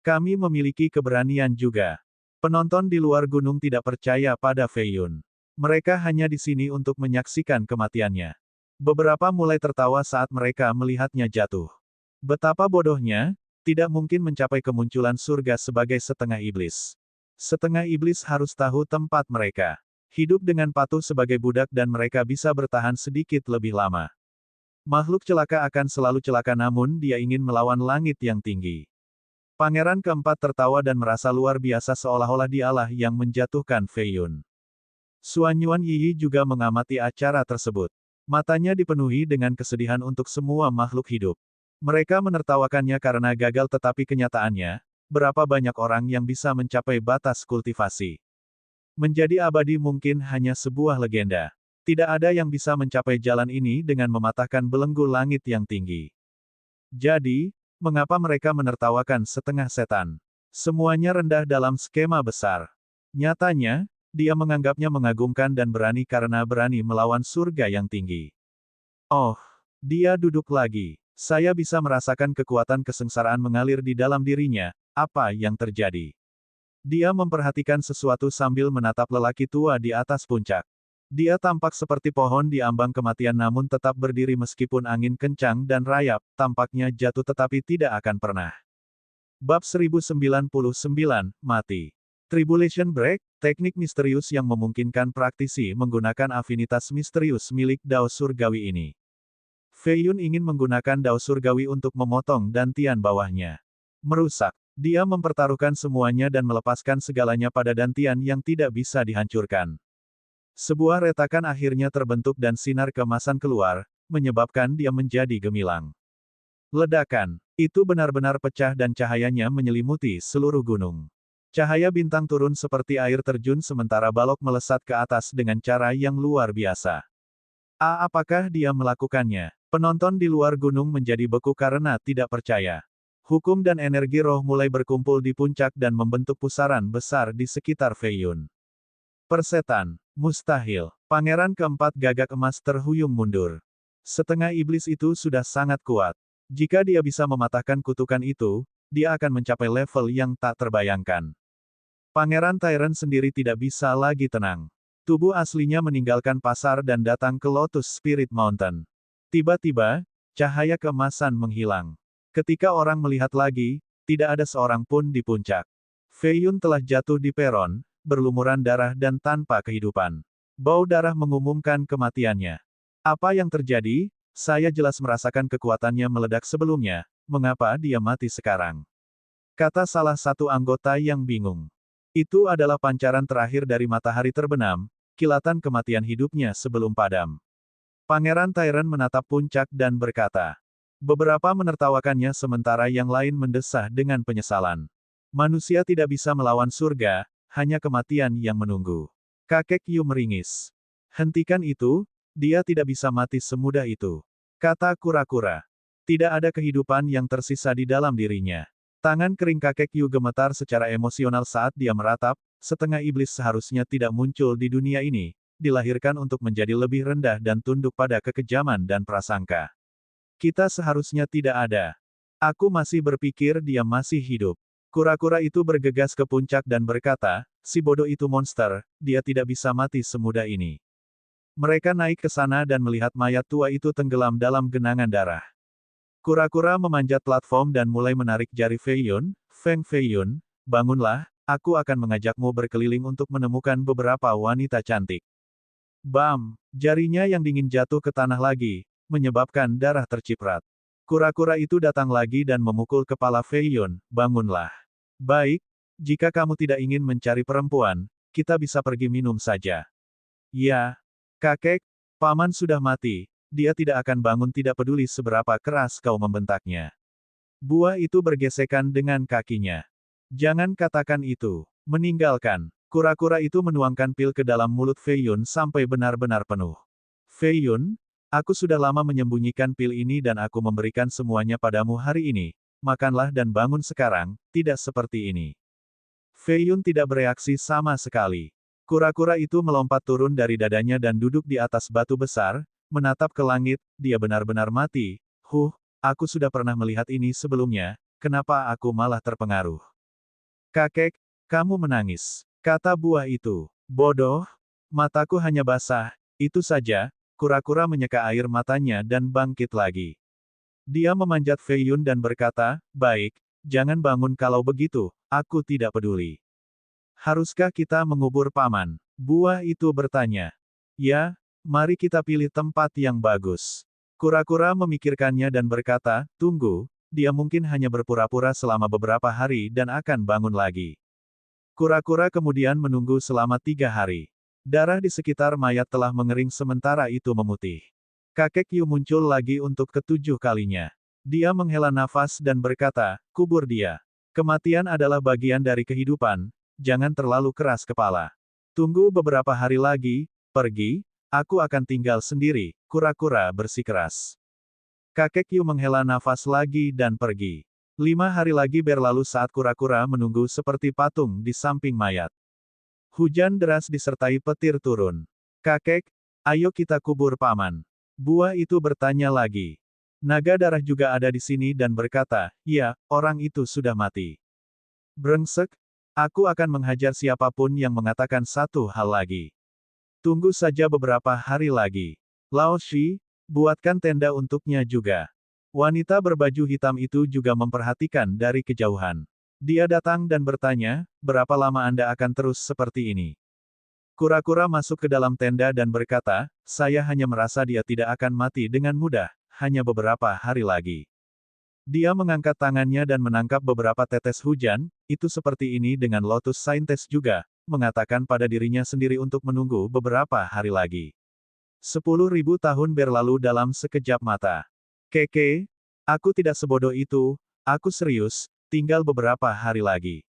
Kami memiliki keberanian juga. Penonton di luar gunung tidak percaya pada Fei Yun. Mereka hanya di sini untuk menyaksikan kematiannya. Beberapa mulai tertawa saat mereka melihatnya jatuh. Betapa bodohnya, tidak mungkin mencapai kemunculan surga sebagai setengah iblis. Setengah iblis harus tahu tempat mereka. Hidup dengan patuh sebagai budak dan mereka bisa bertahan sedikit lebih lama. Makhluk celaka akan selalu celaka namun dia ingin melawan langit yang tinggi. Pangeran keempat tertawa dan merasa luar biasa seolah-olah dialah yang menjatuhkan Fei Yun. Suan Yuan Yi juga mengamati acara tersebut. Matanya dipenuhi dengan kesedihan untuk semua makhluk hidup. Mereka menertawakannya karena gagal tetapi kenyataannya, berapa banyak orang yang bisa mencapai batas kultivasi. Menjadi abadi mungkin hanya sebuah legenda. Tidak ada yang bisa mencapai jalan ini dengan mematahkan belenggu langit yang tinggi. Jadi, mengapa mereka menertawakan setengah setan? Semuanya rendah dalam skema besar. Nyatanya, dia menganggapnya mengagumkan dan berani karena berani melawan surga yang tinggi. Oh, dia duduk lagi. Saya bisa merasakan kekuatan kesengsaraan mengalir di dalam dirinya. Apa yang terjadi? Dia memperhatikan sesuatu sambil menatap lelaki tua di atas puncak. Dia tampak seperti pohon di ambang kematian namun tetap berdiri meskipun angin kencang dan rayap, tampaknya jatuh tetapi tidak akan pernah. Bab 1099, Mati. Tribulation Break, teknik misterius yang memungkinkan praktisi menggunakan afinitas misterius milik Dao Surgawi ini. Fei Yun ingin menggunakan Dao Surgawi untuk memotong dantian bawahnya. Merusak. Dia mempertaruhkan semuanya dan melepaskan segalanya pada dantian yang tidak bisa dihancurkan. Sebuah retakan akhirnya terbentuk dan sinar keemasan keluar, menyebabkan dia menjadi gemilang. Ledakan. Itu benar-benar pecah dan cahayanya menyelimuti seluruh gunung. Cahaya bintang turun seperti air terjun sementara balok melesat ke atas dengan cara yang luar biasa. Apakah dia melakukannya? Penonton di luar gunung menjadi beku karena tidak percaya. Hukum dan energi roh mulai berkumpul di puncak dan membentuk pusaran besar di sekitar Fei Yun. Persetan. Mustahil. Pangeran keempat gagak emas terhuyung mundur. Setengah iblis itu sudah sangat kuat. Jika dia bisa mematahkan kutukan itu, dia akan mencapai level yang tak terbayangkan. Pangeran Tyrant sendiri tidak bisa lagi tenang. Tubuh aslinya meninggalkan pasar dan datang ke Lotus Spirit Mountain. Tiba-tiba, cahaya keemasan menghilang. Ketika orang melihat lagi, tidak ada seorang pun di puncak. Fei Yun telah jatuh di peron, berlumuran darah dan tanpa kehidupan. Bau darah mengumumkan kematiannya. Apa yang terjadi? Saya jelas merasakan kekuatannya meledak sebelumnya, mengapa dia mati sekarang? Kata salah satu anggota yang bingung. Itu adalah pancaran terakhir dari matahari terbenam, kilatan kematian hidupnya sebelum padam. Pangeran Tyrant menatap puncak dan berkata. Beberapa menertawakannya sementara yang lain mendesah dengan penyesalan. Manusia tidak bisa melawan surga, hanya kematian yang menunggu. Kakek Yu meringis. Hentikan itu, dia tidak bisa mati semudah itu. Kata kura-kura. Tidak ada kehidupan yang tersisa di dalam dirinya. Tangan kering kakek Yu gemetar secara emosional saat dia meratap, setengah iblis seharusnya tidak muncul di dunia ini, dilahirkan untuk menjadi lebih rendah dan tunduk pada kekejaman dan prasangka. Kita seharusnya tidak ada. Aku masih berpikir dia masih hidup. Kura-kura itu bergegas ke puncak dan berkata, si bodoh itu monster, dia tidak bisa mati semudah ini. Mereka naik ke sana dan melihat mayat tua itu tenggelam dalam genangan darah. Kura-kura memanjat platform dan mulai menarik jari Fei Yun. Feng Fei Yun, bangunlah, aku akan mengajakmu berkeliling untuk menemukan beberapa wanita cantik. Bam! Jarinya yang dingin jatuh ke tanah lagi, menyebabkan darah terciprat. Kura-kura itu datang lagi dan memukul kepala Fei Yun, bangunlah. Baik, jika kamu tidak ingin mencari perempuan, kita bisa pergi minum saja. Ya, kakek, paman sudah mati, dia tidak akan bangun tidak peduli seberapa keras kau membentaknya. Buah itu bergesekan dengan kakinya. Jangan katakan itu. Meninggalkan. Kura-kura itu menuangkan pil ke dalam mulut Fei Yun sampai benar-benar penuh. Fei Yun, aku sudah lama menyembunyikan pil ini dan aku memberikan semuanya padamu hari ini. Makanlah dan bangun sekarang, tidak seperti ini. Fei Yun tidak bereaksi sama sekali. Kura-kura itu melompat turun dari dadanya dan duduk di atas batu besar, menatap ke langit, dia benar-benar mati. Aku sudah pernah melihat ini sebelumnya, kenapa aku malah terpengaruh? Kakek, kamu menangis. Kata buah itu. Bodoh, mataku hanya basah, itu saja. Kura-kura menyeka air matanya dan bangkit lagi. Dia memanjat Fei Yun dan berkata, baik, jangan bangun kalau begitu, aku tidak peduli. Haruskah kita mengubur paman? Buah itu bertanya. Ya, mari kita pilih tempat yang bagus. Kura-kura memikirkannya dan berkata, tunggu, dia mungkin hanya berpura-pura selama beberapa hari dan akan bangun lagi. Kura-kura kemudian menunggu selama 3 hari. Darah di sekitar mayat telah mengering sementara itu memutih. Kakek Yu muncul lagi untuk ke-7 kalinya. Dia menghela nafas dan berkata, kubur dia. Kematian adalah bagian dari kehidupan, jangan terlalu keras kepala. Tunggu beberapa hari lagi, pergi, aku akan tinggal sendiri, kura-kura bersikeras. Kakek Yu menghela nafas lagi dan pergi. 5 hari lagi berlalu saat kura-kura menunggu seperti patung di samping mayat. Hujan deras disertai petir turun. Kakek, ayo kita kubur paman. Buah itu bertanya lagi. Naga darah juga ada di sini dan berkata, ya, orang itu sudah mati. Brengsek, aku akan menghajar siapapun yang mengatakan satu hal lagi. Tunggu saja beberapa hari lagi. Lao Shi, buatkan tenda untuknya juga. Wanita berbaju hitam itu juga memperhatikan dari kejauhan. Dia datang dan bertanya, berapa lama Anda akan terus seperti ini? Kura-kura masuk ke dalam tenda dan berkata, saya hanya merasa dia tidak akan mati dengan mudah, hanya beberapa hari lagi. Dia mengangkat tangannya dan menangkap beberapa tetes hujan, itu seperti ini dengan Lotus Scientist juga, mengatakan pada dirinya sendiri untuk menunggu beberapa hari lagi. 10.000 tahun berlalu dalam sekejap mata. Keke, aku tidak sebodoh itu, aku serius, tinggal beberapa hari lagi.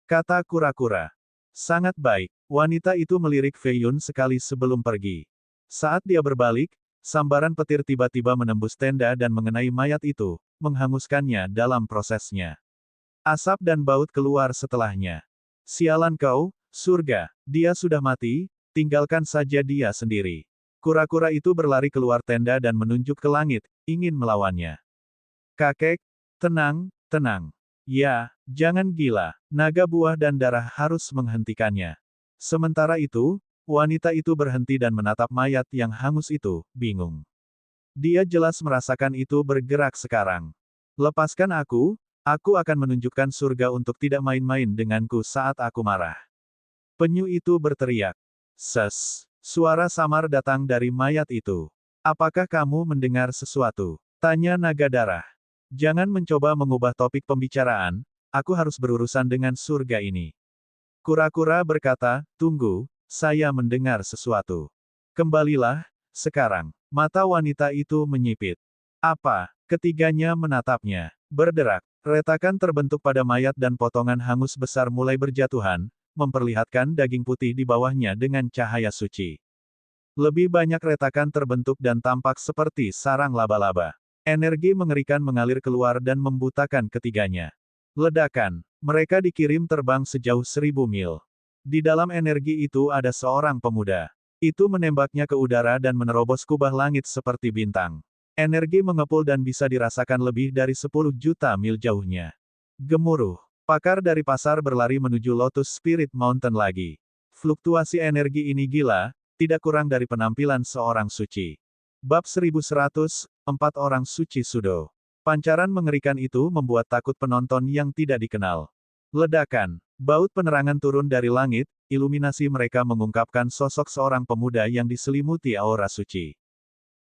Kata kura-kura. Sangat baik, wanita itu melirik Fei Yun sekali sebelum pergi. Saat dia berbalik, sambaran petir tiba-tiba menembus tenda dan mengenai mayat itu, menghanguskannya dalam prosesnya. Asap dan baut keluar setelahnya. Sialan kau, surga, dia sudah mati, tinggalkan saja dia sendiri. Kura-kura itu berlari keluar tenda dan menunjuk ke langit, ingin melawannya. Kakek, tenang, tenang. Ya, jangan gila, naga buah dan darah harus menghentikannya. Sementara itu, wanita itu berhenti dan menatap mayat yang hangus itu, bingung. Dia jelas merasakan itu bergerak sekarang. Lepaskan aku akan menunjukkan surga untuk tidak main-main denganku saat aku marah. Penyu itu berteriak. Ses. Suara samar datang dari mayat itu. Apakah kamu mendengar sesuatu? Tanya naga darah. Jangan mencoba mengubah topik pembicaraan, aku harus berurusan dengan surga ini. Kura-kura berkata, tunggu, saya mendengar sesuatu. Kembalilah, sekarang. Mata wanita itu menyipit. Apa? Ketiganya menatapnya. Berderak. Retakan terbentuk pada mayat dan potongan hangus besar mulai berjatuhan, memperlihatkan daging putih di bawahnya dengan cahaya suci. Lebih banyak retakan terbentuk dan tampak seperti sarang laba-laba. Energi mengerikan mengalir keluar dan membutakan ketiganya. Ledakan. Mereka dikirim terbang sejauh 1000 mil. Di dalam energi itu ada seorang pemuda. Itu menembaknya ke udara dan menerobos kubah langit seperti bintang. Energi mengepul dan bisa dirasakan lebih dari 10 juta mil jauhnya. Gemuruh. Pakar dari pasar berlari menuju Lotus Spirit Mountain lagi. Fluktuasi energi ini gila, tidak kurang dari penampilan seorang suci. Bab 1100, 4 orang suci Sudo. Pancaran mengerikan itu membuat takut penonton yang tidak dikenal. Ledakan. Baut penerangan turun dari langit, iluminasi mereka mengungkapkan sosok seorang pemuda yang diselimuti aura suci.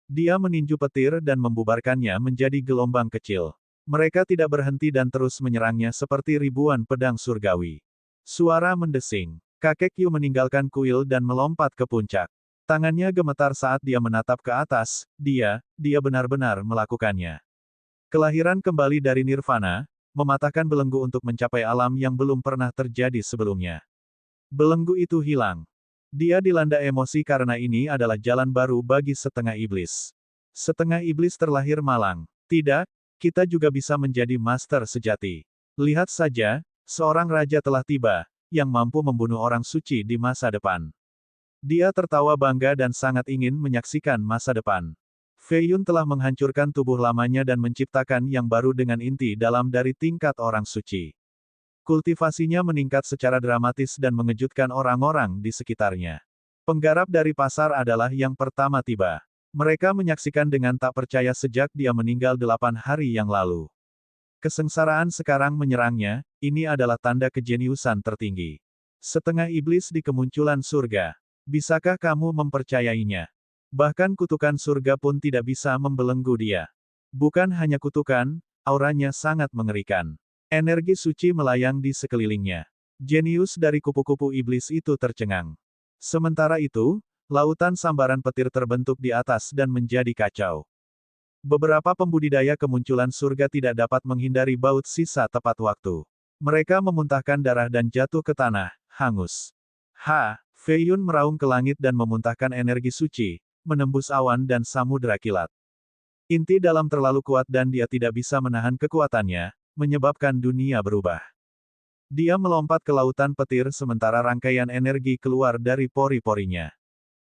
Dia meninju petir dan membubarkannya menjadi gelombang kecil. Mereka tidak berhenti dan terus menyerangnya seperti ribuan pedang surgawi. Suara mendesing. Kakek Yu meninggalkan kuil dan melompat ke puncak. Tangannya gemetar saat dia menatap ke atas, dia benar-benar melakukannya. Kelahiran kembali dari nirvana, mematahkan belenggu untuk mencapai alam yang belum pernah terjadi sebelumnya. Belenggu itu hilang. Dia dilanda emosi karena ini adalah jalan baru bagi setengah iblis. Setengah iblis terlahir malang. Tidak, kita juga bisa menjadi master sejati. Lihat saja, seorang raja telah tiba, yang mampu membunuh orang suci di masa depan. Dia tertawa bangga dan sangat ingin menyaksikan masa depan. Fei Yun telah menghancurkan tubuh lamanya dan menciptakan yang baru dengan inti dalam dari tingkat orang suci. Kultivasinya meningkat secara dramatis dan mengejutkan orang-orang di sekitarnya. Penggarap dari pasar adalah yang pertama tiba. Mereka menyaksikan dengan tak percaya sejak dia meninggal 8 hari yang lalu. Kesengsaraan sekarang menyerangnya, ini adalah tanda kejeniusan tertinggi. Setengah iblis di kemunculan surga. Bisakah kamu mempercayainya? Bahkan kutukan surga pun tidak bisa membelenggu dia. Bukan hanya kutukan, auranya sangat mengerikan. Energi suci melayang di sekelilingnya. Jenius dari kupu-kupu iblis itu tercengang. Sementara itu, lautan sambaran petir terbentuk di atas dan menjadi kacau. Beberapa pembudidaya kemunculan surga tidak dapat menghindari baut sisa tepat waktu. Mereka memuntahkan darah dan jatuh ke tanah, hangus. Fei Yun meraung ke langit dan memuntahkan energi suci, menembus awan dan samudera kilat. Inti dalam terlalu kuat dan dia tidak bisa menahan kekuatannya, menyebabkan dunia berubah. Dia melompat ke lautan petir sementara rangkaian energi keluar dari pori-porinya.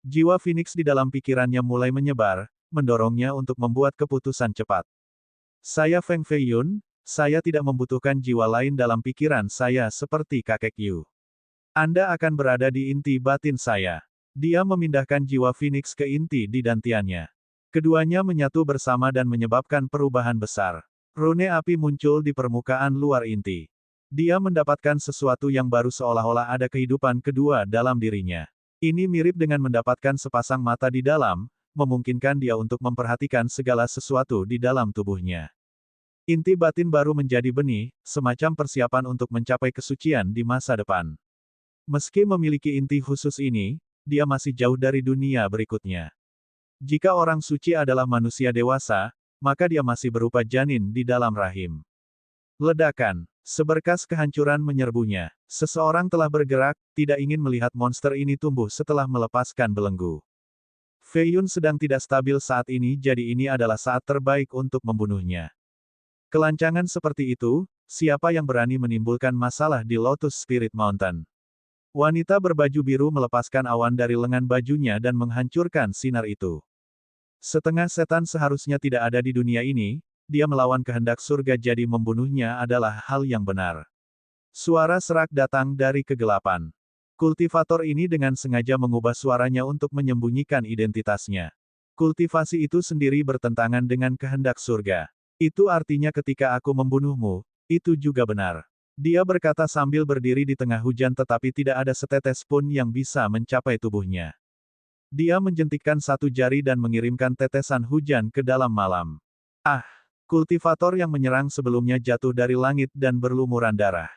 Jiwa Phoenix di dalam pikirannya mulai menyebar, mendorongnya untuk membuat keputusan cepat. Saya Feng Feiyun, saya tidak membutuhkan jiwa lain dalam pikiran saya seperti kakek Yu. Anda akan berada di inti batin saya. Dia memindahkan jiwa Phoenix ke inti di dantiannya. Keduanya menyatu bersama dan menyebabkan perubahan besar. Rune api muncul di permukaan luar inti. Dia mendapatkan sesuatu yang baru seolah-olah ada kehidupan kedua dalam dirinya. Ini mirip dengan mendapatkan sepasang mata di dalam, memungkinkan dia untuk memperhatikan segala sesuatu di dalam tubuhnya. Inti batin baru menjadi benih, semacam persiapan untuk mencapai kesucian di masa depan. Meski memiliki inti khusus ini, dia masih jauh dari dunia berikutnya. Jika orang suci adalah manusia dewasa, maka dia masih berupa janin di dalam rahim. Ledakan. Seberkas kehancuran menyerbunya. Seseorang telah bergerak, tidak ingin melihat monster ini tumbuh setelah melepaskan belenggu. Feiyun sedang tidak stabil saat ini jadi ini adalah saat terbaik untuk membunuhnya. Kelancangan seperti itu, siapa yang berani menimbulkan masalah di Lotus Spirit Mountain? Wanita berbaju biru melepaskan awan dari lengan bajunya dan menghancurkan sinar itu. Setengah setan seharusnya tidak ada di dunia ini, dia melawan kehendak surga jadi membunuhnya adalah hal yang benar. Suara serak datang dari kegelapan. Kultivator ini dengan sengaja mengubah suaranya untuk menyembunyikan identitasnya. Kultivasi itu sendiri bertentangan dengan kehendak surga. Itu artinya ketika aku membunuhmu, itu juga benar. Dia berkata sambil berdiri di tengah hujan tetapi tidak ada setetes pun yang bisa mencapai tubuhnya. Dia menjentikkan satu jari dan mengirimkan tetesan hujan ke dalam malam. Ah! Kultivator yang menyerang sebelumnya jatuh dari langit dan berlumuran darah.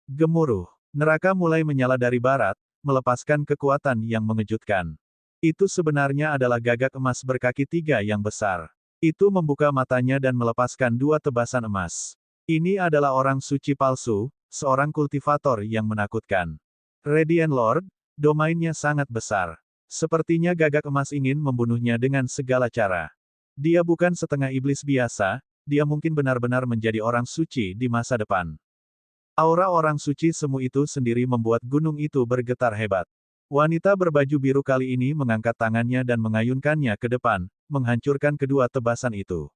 Gemuruh. Neraka mulai menyala dari barat, melepaskan kekuatan yang mengejutkan. Itu sebenarnya adalah gagak emas berkaki 3 yang besar. Itu membuka matanya dan melepaskan 2 tebasan emas. Ini adalah orang suci palsu, seorang kultivator yang menakutkan. Radiant Lord, domainnya sangat besar. Sepertinya gagak emas ingin membunuhnya dengan segala cara. Dia bukan setengah iblis biasa, dia mungkin benar-benar menjadi orang suci di masa depan. Aura orang suci semu itu sendiri membuat gunung itu bergetar hebat. Wanita berbaju biru kali ini mengangkat tangannya dan mengayunkannya ke depan, menghancurkan kedua tebasan itu.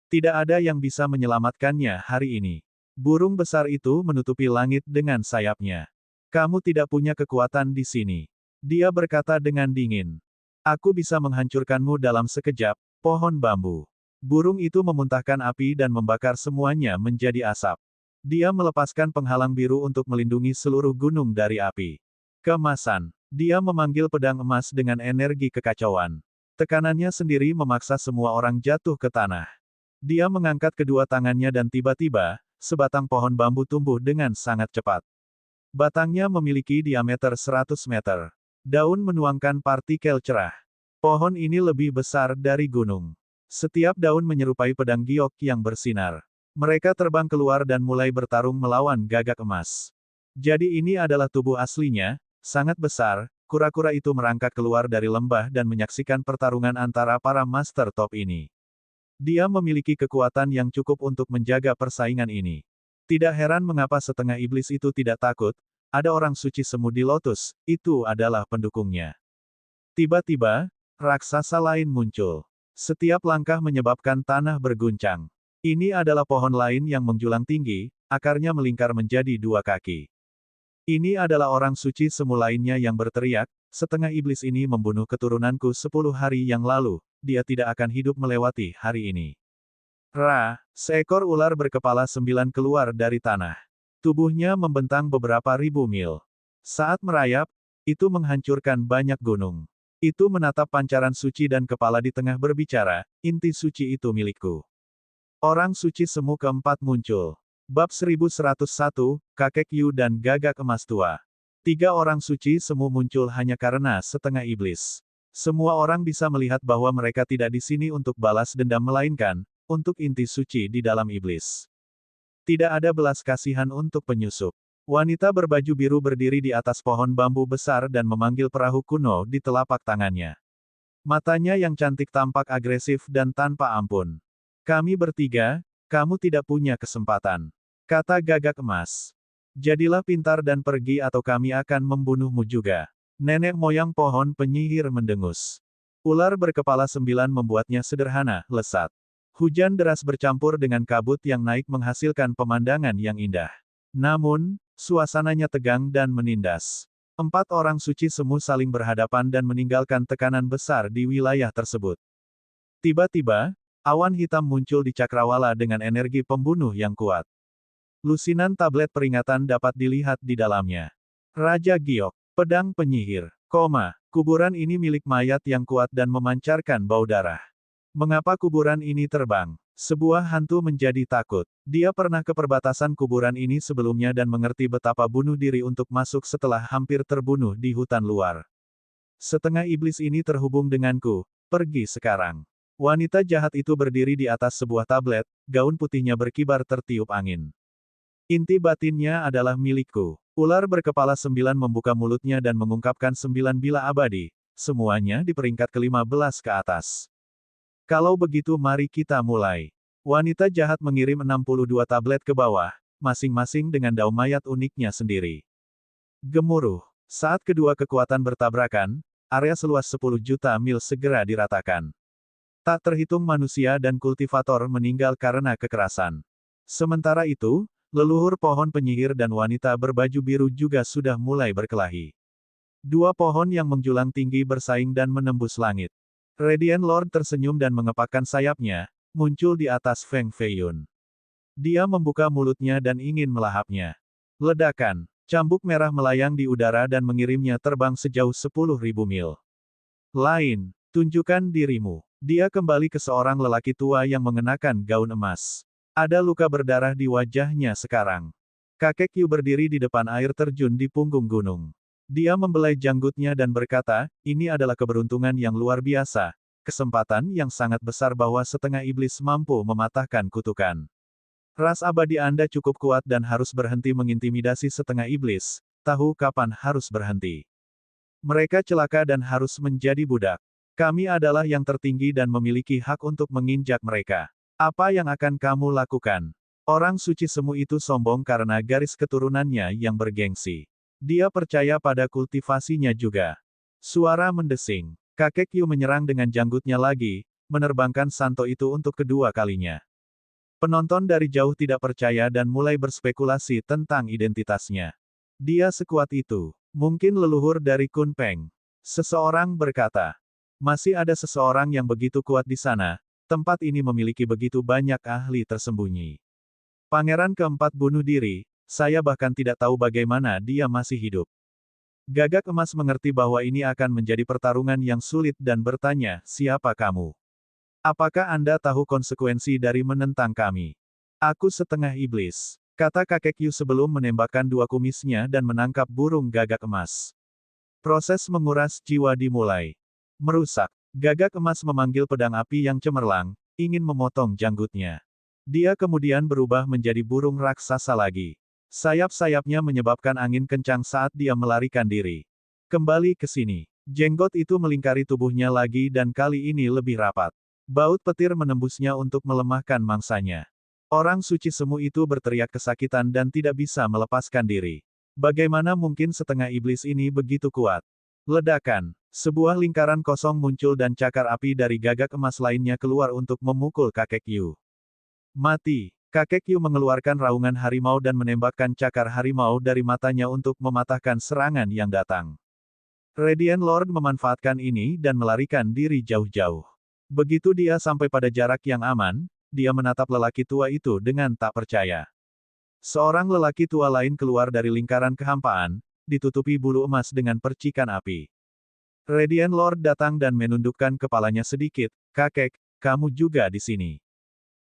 Tidak ada yang bisa menyelamatkannya hari ini. Burung besar itu menutupi langit dengan sayapnya. Kamu tidak punya kekuatan di sini. Dia berkata dengan dingin. Aku bisa menghancurkanmu dalam sekejap, pohon bambu. Burung itu memuntahkan api dan membakar semuanya menjadi asap. Dia melepaskan penghalang biru untuk melindungi seluruh gunung dari api. Kemasan. Dia memanggil pedang emas dengan energi kekacauan. Tekanannya sendiri memaksa semua orang jatuh ke tanah. Dia mengangkat kedua tangannya dan tiba-tiba, sebatang pohon bambu tumbuh dengan sangat cepat. Batangnya memiliki diameter 100 meter. Daun menuangkan partikel cerah. Pohon ini lebih besar dari gunung. Setiap daun menyerupai pedang giok yang bersinar. Mereka terbang keluar dan mulai bertarung melawan gagak emas. Jadi ini adalah tubuh aslinya, sangat besar, kura-kura itu merangkak keluar dari lembah dan menyaksikan pertarungan antara para master top ini. Dia memiliki kekuatan yang cukup untuk menjaga persaingan ini. Tidak heran mengapa setengah iblis itu tidak takut, ada orang suci semu di Lotus, itu adalah pendukungnya. Tiba-tiba, raksasa lain muncul. Setiap langkah menyebabkan tanah berguncang. Ini adalah pohon lain yang menjulang tinggi, akarnya melingkar menjadi 2 kaki. Ini adalah orang suci semu lainnya yang berteriak, setengah iblis ini membunuh keturunanku 10 hari yang lalu, dia tidak akan hidup melewati hari ini. Seekor ular berkepala 9 keluar dari tanah. Tubuhnya membentang beberapa ribu mil. Saat merayap, itu menghancurkan banyak gunung. Itu menatap pancaran suci dan kepala di tengah berbicara, inti suci itu milikku. Orang suci semu keempat muncul. Bab 1101, Kakek Yu dan Gagak Emas Tua. 3 orang suci semu muncul hanya karena setengah iblis. Semua orang bisa melihat bahwa mereka tidak di sini untuk balas dendam melainkan, untuk inti suci di dalam iblis. Tidak ada belas kasihan untuk penyusup. Wanita berbaju biru berdiri di atas pohon bambu besar dan memanggil perahu kuno di telapak tangannya. Matanya yang cantik tampak agresif dan tanpa ampun. Kami bertiga, kamu tidak punya kesempatan. Kata Gagak Emas. Jadilah pintar dan pergi atau kami akan membunuhmu juga. Nenek moyang pohon penyihir mendengus. Ular berkepala 9 membuatnya sederhana, lesat. Hujan deras bercampur dengan kabut yang naik menghasilkan pemandangan yang indah. Namun, suasananya tegang dan menindas. 4 orang suci semu saling berhadapan dan meninggalkan tekanan besar di wilayah tersebut. Tiba-tiba, awan hitam muncul di cakrawala dengan energi pembunuh yang kuat. Lusinan tablet peringatan dapat dilihat di dalamnya. Raja Giok, pedang penyihir, kuburan ini milik mayat yang kuat dan memancarkan bau darah. Mengapa kuburan ini terbang? Sebuah hantu menjadi takut. Dia pernah ke perbatasan kuburan ini sebelumnya dan mengerti betapa bunuh diri untuk masuk setelah hampir terbunuh di hutan luar. Setengah iblis ini terhubung denganku, pergi sekarang. Wanita jahat itu berdiri di atas sebuah tablet, gaun putihnya berkibar tertiup angin. Inti batinnya adalah milikku. Ular berkepala 9 membuka mulutnya dan mengungkapkan 9 bila abadi, semuanya di peringkat ke-15 ke atas. Kalau begitu mari kita mulai. Wanita jahat mengirim 62 tablet ke bawah, masing-masing dengan daun mayat uniknya sendiri. Gemuruh. Saat kedua kekuatan bertabrakan, area seluas 10 juta mil segera diratakan. Tak terhitung manusia dan kultivator meninggal karena kekerasan. Sementara itu, leluhur pohon penyihir dan wanita berbaju biru juga sudah mulai berkelahi. 2 pohon yang menjulang tinggi bersaing dan menembus langit. Radiant Lord tersenyum dan mengepakkan sayapnya, muncul di atas Feng Feiyun. Dia membuka mulutnya dan ingin melahapnya. Ledakan, cambuk merah melayang di udara dan mengirimnya terbang sejauh 10.000 mil. Lain, tunjukkan dirimu. Dia kembali ke seorang lelaki tua yang mengenakan gaun emas. Ada luka berdarah di wajahnya sekarang. Kakek Yu berdiri di depan air terjun di punggung gunung. Dia membelai janggutnya dan berkata, ini adalah keberuntungan yang luar biasa, kesempatan yang sangat besar bahwa setengah iblis mampu mematahkan kutukan. Ras abadi Anda cukup kuat dan harus berhenti mengintimidasi setengah iblis, tahu kapan harus berhenti. Mereka celaka dan harus menjadi budak. Kami adalah yang tertinggi dan memiliki hak untuk menginjak mereka. Apa yang akan kamu lakukan? Orang suci semu itu sombong karena garis keturunannya yang bergengsi. Dia percaya pada kultivasinya juga. Suara mendesing. Kakek Yu menyerang dengan janggutnya lagi, menerbangkan santo itu untuk kedua kalinya. Penonton dari jauh tidak percaya dan mulai berspekulasi tentang identitasnya. Dia sekuat itu. Mungkin leluhur dari Kun Peng. Seseorang berkata. Masih ada seseorang yang begitu kuat di sana, tempat ini memiliki begitu banyak ahli tersembunyi. Pangeran keempat bunuh diri, saya bahkan tidak tahu bagaimana dia masih hidup. Gagak Emas mengerti bahwa ini akan menjadi pertarungan yang sulit dan bertanya, siapa kamu? Apakah Anda tahu konsekuensi dari menentang kami? Aku setengah iblis, kata kakek Yu sebelum menembakkan 2 kumisnya dan menangkap burung gagak emas. Proses menguras jiwa dimulai. Merusak. Gagak Emas memanggil pedang api yang cemerlang, ingin memotong janggutnya. Dia kemudian berubah menjadi burung raksasa lagi. Sayap-sayapnya menyebabkan angin kencang saat dia melarikan diri. Kembali ke sini. Jenggot itu melingkari tubuhnya lagi dan kali ini lebih rapat. Baut petir menembusnya untuk melemahkan mangsanya. Orang suci semu itu berteriak kesakitan dan tidak bisa melepaskan diri. Bagaimana mungkin setengah iblis ini begitu kuat? Ledakan. Sebuah lingkaran kosong muncul dan cakar api dari gagak emas lainnya keluar untuk memukul kakek Yu. Mati. Kakek Yu mengeluarkan raungan harimau dan menembakkan cakar harimau dari matanya untuk mematahkan serangan yang datang. Radiant Lord memanfaatkan ini dan melarikan diri jauh-jauh. Begitu dia sampai pada jarak yang aman, dia menatap lelaki tua itu dengan tak percaya. Seorang lelaki tua lain keluar dari lingkaran kehampaan, ditutupi bulu emas dengan percikan api. Radiant Lord datang dan menundukkan kepalanya sedikit, kakek, kamu juga di sini.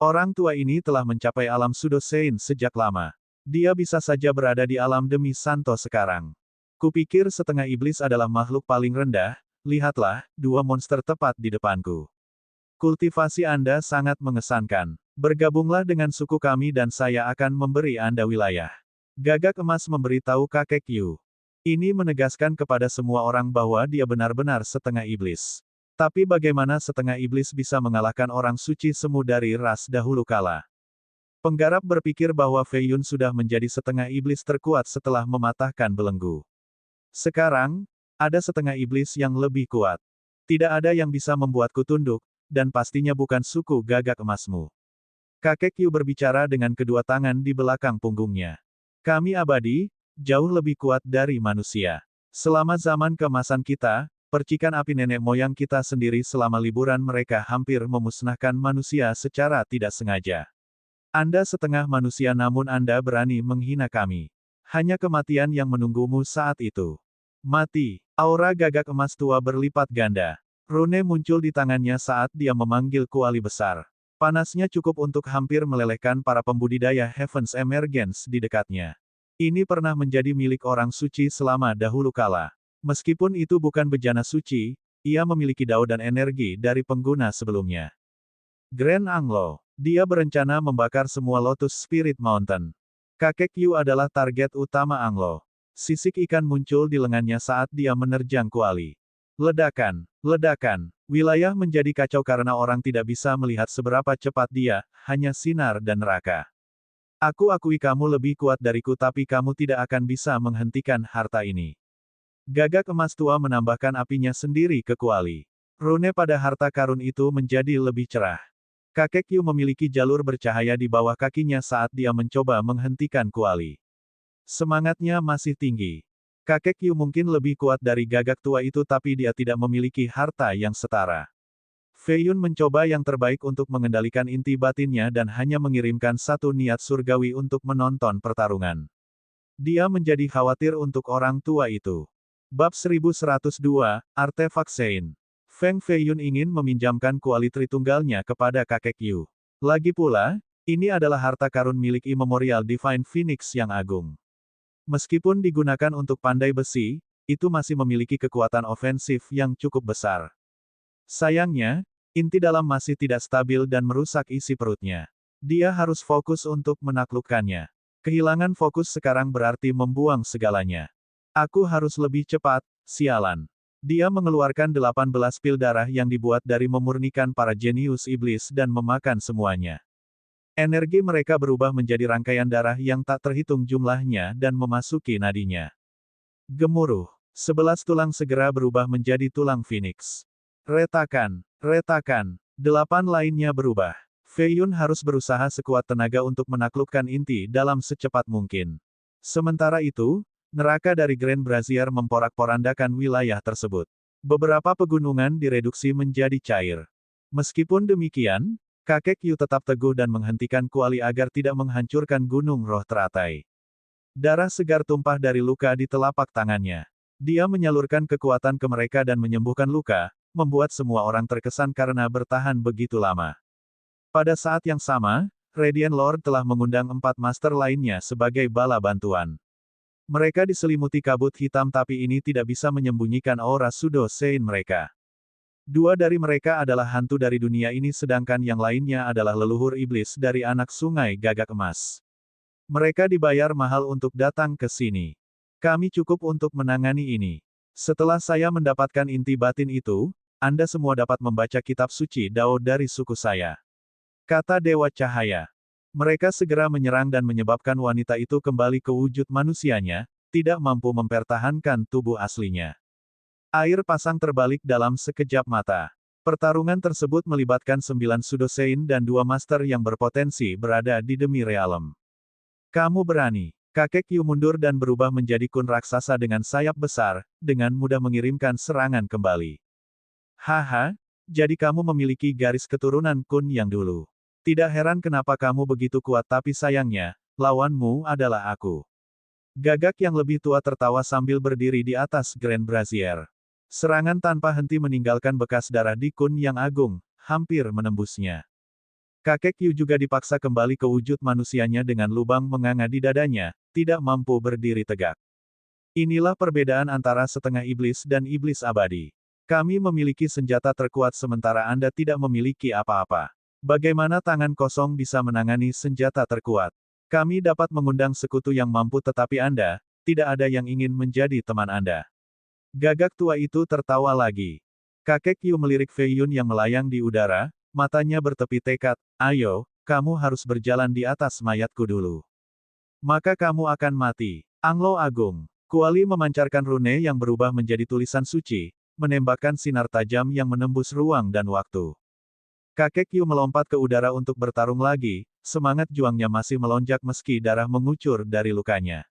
Orang tua ini telah mencapai alam Sudosein sejak lama. Dia bisa saja berada di alam demi Santo sekarang. Kupikir setengah iblis adalah makhluk paling rendah, lihatlah, 2 monster tepat di depanku. Kultivasi Anda sangat mengesankan. Bergabunglah dengan suku kami dan saya akan memberi Anda wilayah. Gagak Emas memberitahu kakek Yu. Ini menegaskan kepada semua orang bahwa dia benar-benar setengah iblis. Tapi bagaimana setengah iblis bisa mengalahkan orang suci semu dari ras dahulu kala? Penggarap berpikir bahwa Fei Yun sudah menjadi setengah iblis terkuat setelah mematahkan belenggu. Sekarang, ada setengah iblis yang lebih kuat. Tidak ada yang bisa membuatku tunduk, dan pastinya bukan suku gagak emasmu. Kakek Yu berbicara dengan kedua tangan di belakang punggungnya. Kami abadi, jauh lebih kuat dari manusia. Selama zaman keemasan kita, percikan api nenek moyang kita sendiri selama liburan mereka hampir memusnahkan manusia secara tidak sengaja. Anda setengah manusia namun Anda berani menghina kami. Hanya kematian yang menunggumu saat itu. Mati. Aura gagak emas tua berlipat ganda. Rune muncul di tangannya saat dia memanggil kuali besar. Panasnya cukup untuk hampir melelehkan para pembudidaya Heaven's Emergence di dekatnya. Ini pernah menjadi milik orang suci selama dahulu kala. Meskipun itu bukan bejana suci, ia memiliki dao dan energi dari pengguna sebelumnya. Grand Anglo. Dia berencana membakar semua Lotus Spirit Mountain. Kakek Yu adalah target utama Anglo. Sisik ikan muncul di lengannya saat dia menerjang kuali. Ledakan, ledakan. Wilayah menjadi kacau karena orang tidak bisa melihat seberapa cepat dia, hanya sinar dan neraka. Aku akui kamu lebih kuat dariku tapi kamu tidak akan bisa menghentikan harta ini. Gagak emas tua menambahkan apinya sendiri ke kuali. Rune pada harta karun itu menjadi lebih cerah. Kakek Yu memiliki jalur bercahaya di bawah kakinya saat dia mencoba menghentikan kuali. Semangatnya masih tinggi. Kakek Yu mungkin lebih kuat dari gagak tua itu tapi dia tidak memiliki harta yang setara. Fei Yun mencoba yang terbaik untuk mengendalikan inti batinnya dan hanya mengirimkan satu niat surgawi untuk menonton pertarungan. Dia menjadi khawatir untuk orang tua itu. Bab 1102, Artefak Sein. Feng Fei Yun ingin meminjamkan kuali tritunggalnya kepada kakek Yu. Lagi pula, ini adalah harta karun milik Immemorial Divine Phoenix yang agung. Meskipun digunakan untuk pandai besi, itu masih memiliki kekuatan ofensif yang cukup besar. Sayangnya, inti dalam masih tidak stabil dan merusak isi perutnya. Dia harus fokus untuk menaklukkannya. Kehilangan fokus sekarang berarti membuang segalanya. Aku harus lebih cepat, sialan. Dia mengeluarkan 18 pil darah yang dibuat dari memurnikan para jenius iblis dan memakan semuanya. Energi mereka berubah menjadi rangkaian darah yang tak terhitung jumlahnya dan memasuki nadinya. Gemuruh. 11 tulang segera berubah menjadi tulang Phoenix. Retakan, retakan. 8 lainnya berubah. Fei Yun harus berusaha sekuat tenaga untuk menaklukkan inti dalam secepat mungkin. Sementara itu, neraka dari Grand Brazier memporak-porandakan wilayah tersebut. Beberapa pegunungan direduksi menjadi cair. Meskipun demikian, kakek Yu tetap teguh dan menghentikan kuali agar tidak menghancurkan gunung roh teratai. Darah segar tumpah dari luka di telapak tangannya. Dia menyalurkan kekuatan ke mereka dan menyembuhkan luka, membuat semua orang terkesan karena bertahan begitu lama. Pada saat yang sama, Radiant Lord telah mengundang 4 master lainnya sebagai bala bantuan. Mereka diselimuti kabut hitam tapi ini tidak bisa menyembunyikan aura Sudo Sein mereka. 2 dari mereka adalah hantu dari dunia ini sedangkan yang lainnya adalah leluhur iblis dari anak sungai gagak emas. Mereka dibayar mahal untuk datang ke sini. Kami cukup untuk menangani ini. Setelah saya mendapatkan inti batin itu, Anda semua dapat membaca kitab suci Dao dari suku saya. Kata Dewa Cahaya. Mereka segera menyerang dan menyebabkan wanita itu kembali ke wujud manusianya, tidak mampu mempertahankan tubuh aslinya. Air pasang terbalik dalam sekejap mata. Pertarungan tersebut melibatkan 9 Sudosein dan 2 master yang berpotensi berada di demi realem. Kamu berani. Kakek Yu mundur dan berubah menjadi kun raksasa dengan sayap besar, dengan mudah mengirimkan serangan kembali. Haha, jadi kamu memiliki garis keturunan kun yang dulu. Tidak heran kenapa kamu begitu kuat tapi sayangnya, lawanmu adalah aku. Gagak yang lebih tua tertawa sambil berdiri di atas Grand Brazier. Serangan tanpa henti meninggalkan bekas darah di kun yang agung, hampir menembusnya. Kakek Yu juga dipaksa kembali ke wujud manusianya dengan lubang menganga di dadanya, tidak mampu berdiri tegak. Inilah perbedaan antara setengah iblis dan iblis abadi. Kami memiliki senjata terkuat sementara Anda tidak memiliki apa-apa. Bagaimana tangan kosong bisa menangani senjata terkuat? Kami dapat mengundang sekutu yang mampu tetapi Anda, tidak ada yang ingin menjadi teman Anda. Gagak tua itu tertawa lagi. Kakek Yu melirik Fei Yun yang melayang di udara, matanya bertepi tekad, ayo, kamu harus berjalan di atas mayatku dulu. Maka kamu akan mati. Anglo Agung. Kuali memancarkan rune yang berubah menjadi tulisan suci, menembakkan sinar tajam yang menembus ruang dan waktu. Kakek Yu melompat ke udara untuk bertarung lagi, semangat juangnya masih melonjak meski darah mengucur dari lukanya.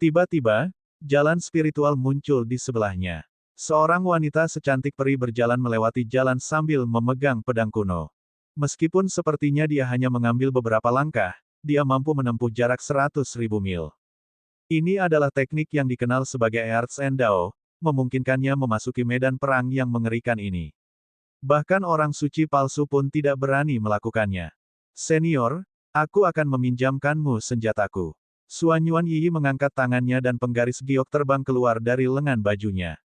Tiba-tiba, jalan spiritual muncul di sebelahnya. Seorang wanita secantik peri berjalan melewati jalan sambil memegang pedang kuno. Meskipun sepertinya dia hanya mengambil beberapa langkah, dia mampu menempuh jarak 100.000 mil. Ini adalah teknik yang dikenal sebagai Earth's End Dao, memungkinkannya memasuki medan perang yang mengerikan ini. Bahkan orang suci palsu pun tidak berani melakukannya. Senior, aku akan meminjamkanmu senjataku. Suanyuan Yi mengangkat tangannya dan penggaris giok terbang keluar dari lengan bajunya.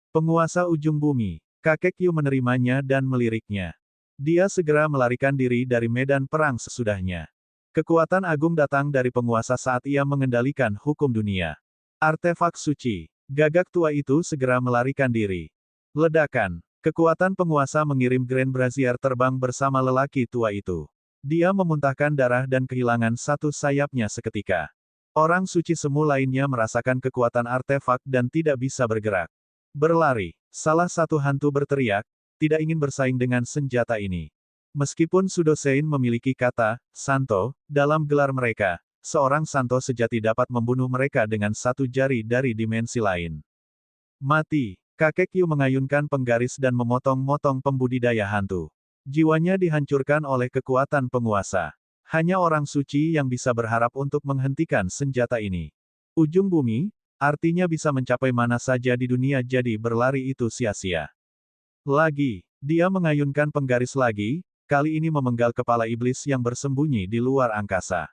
Penguasa ujung bumi. Kakek Yu menerimanya dan meliriknya. Dia segera melarikan diri dari medan perang sesudahnya. Kekuatan agung datang dari penguasa saat ia mengendalikan hukum dunia. Artefak suci. Gagak tua itu segera melarikan diri. Ledakan. Kekuatan penguasa mengirim Grand Brazier terbang bersama lelaki tua itu. Dia memuntahkan darah dan kehilangan satu sayapnya seketika. Orang suci semu lainnya merasakan kekuatan artefak dan tidak bisa bergerak. Berlari. Salah satu hantu berteriak, tidak ingin bersaing dengan senjata ini. Meskipun Sudosein memiliki kata, Santo, dalam gelar mereka, seorang Santo sejati dapat membunuh mereka dengan satu jari dari dimensi lain. Mati. Kakek Yu mengayunkan penggaris dan memotong-motong pembudidaya hantu. Jiwanya dihancurkan oleh kekuatan penguasa. Hanya orang suci yang bisa berharap untuk menghentikan senjata ini. Ujung bumi, artinya bisa mencapai mana saja di dunia, jadi berlari itu sia-sia. Lagi, dia mengayunkan penggaris lagi, kali ini memenggal kepala iblis yang bersembunyi di luar angkasa.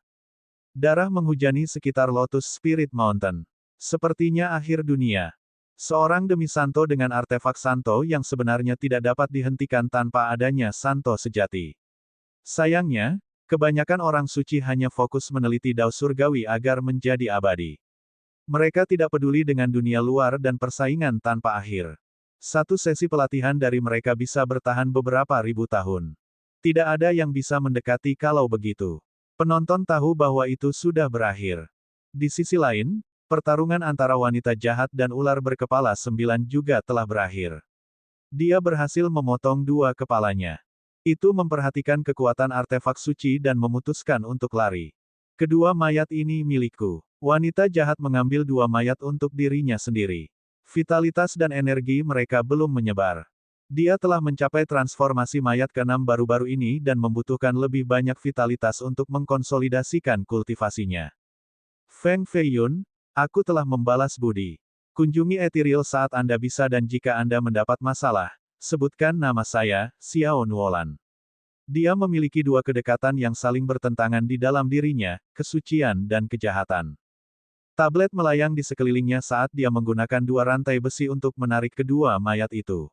Darah menghujani sekitar Lotus Spirit Mountain. Sepertinya akhir dunia. Seorang demi Santo dengan artefak Santo yang sebenarnya tidak dapat dihentikan tanpa adanya Santo sejati. Sayangnya, kebanyakan orang suci hanya fokus meneliti Dao Surgawi agar menjadi abadi. Mereka tidak peduli dengan dunia luar dan persaingan tanpa akhir. Satu sesi pelatihan dari mereka bisa bertahan beberapa ribu tahun. Tidak ada yang bisa mendekati kalau begitu. Penonton tahu bahwa itu sudah berakhir. Di sisi lain, pertarungan antara wanita jahat dan ular berkepala 9 juga telah berakhir. Dia berhasil memotong dua kepalanya. Itu memperhatikan kekuatan artefak suci dan memutuskan untuk lari. Kedua mayat ini milikku. Wanita jahat mengambil dua mayat untuk dirinya sendiri. Vitalitas dan energi mereka belum menyebar. Dia telah mencapai transformasi mayat ke-6 baru-baru ini dan membutuhkan lebih banyak vitalitas untuk mengkonsolidasikan kultivasinya. Feng Fei Yun, aku telah membalas budi. Kunjungi Ethereal saat Anda bisa dan jika Anda mendapat masalah, sebutkan nama saya, Xiao Nuolan. Dia memiliki dua kedekatan yang saling bertentangan di dalam dirinya, kesucian dan kejahatan. Tablet melayang di sekelilingnya saat dia menggunakan dua rantai besi untuk menarik kedua mayat itu.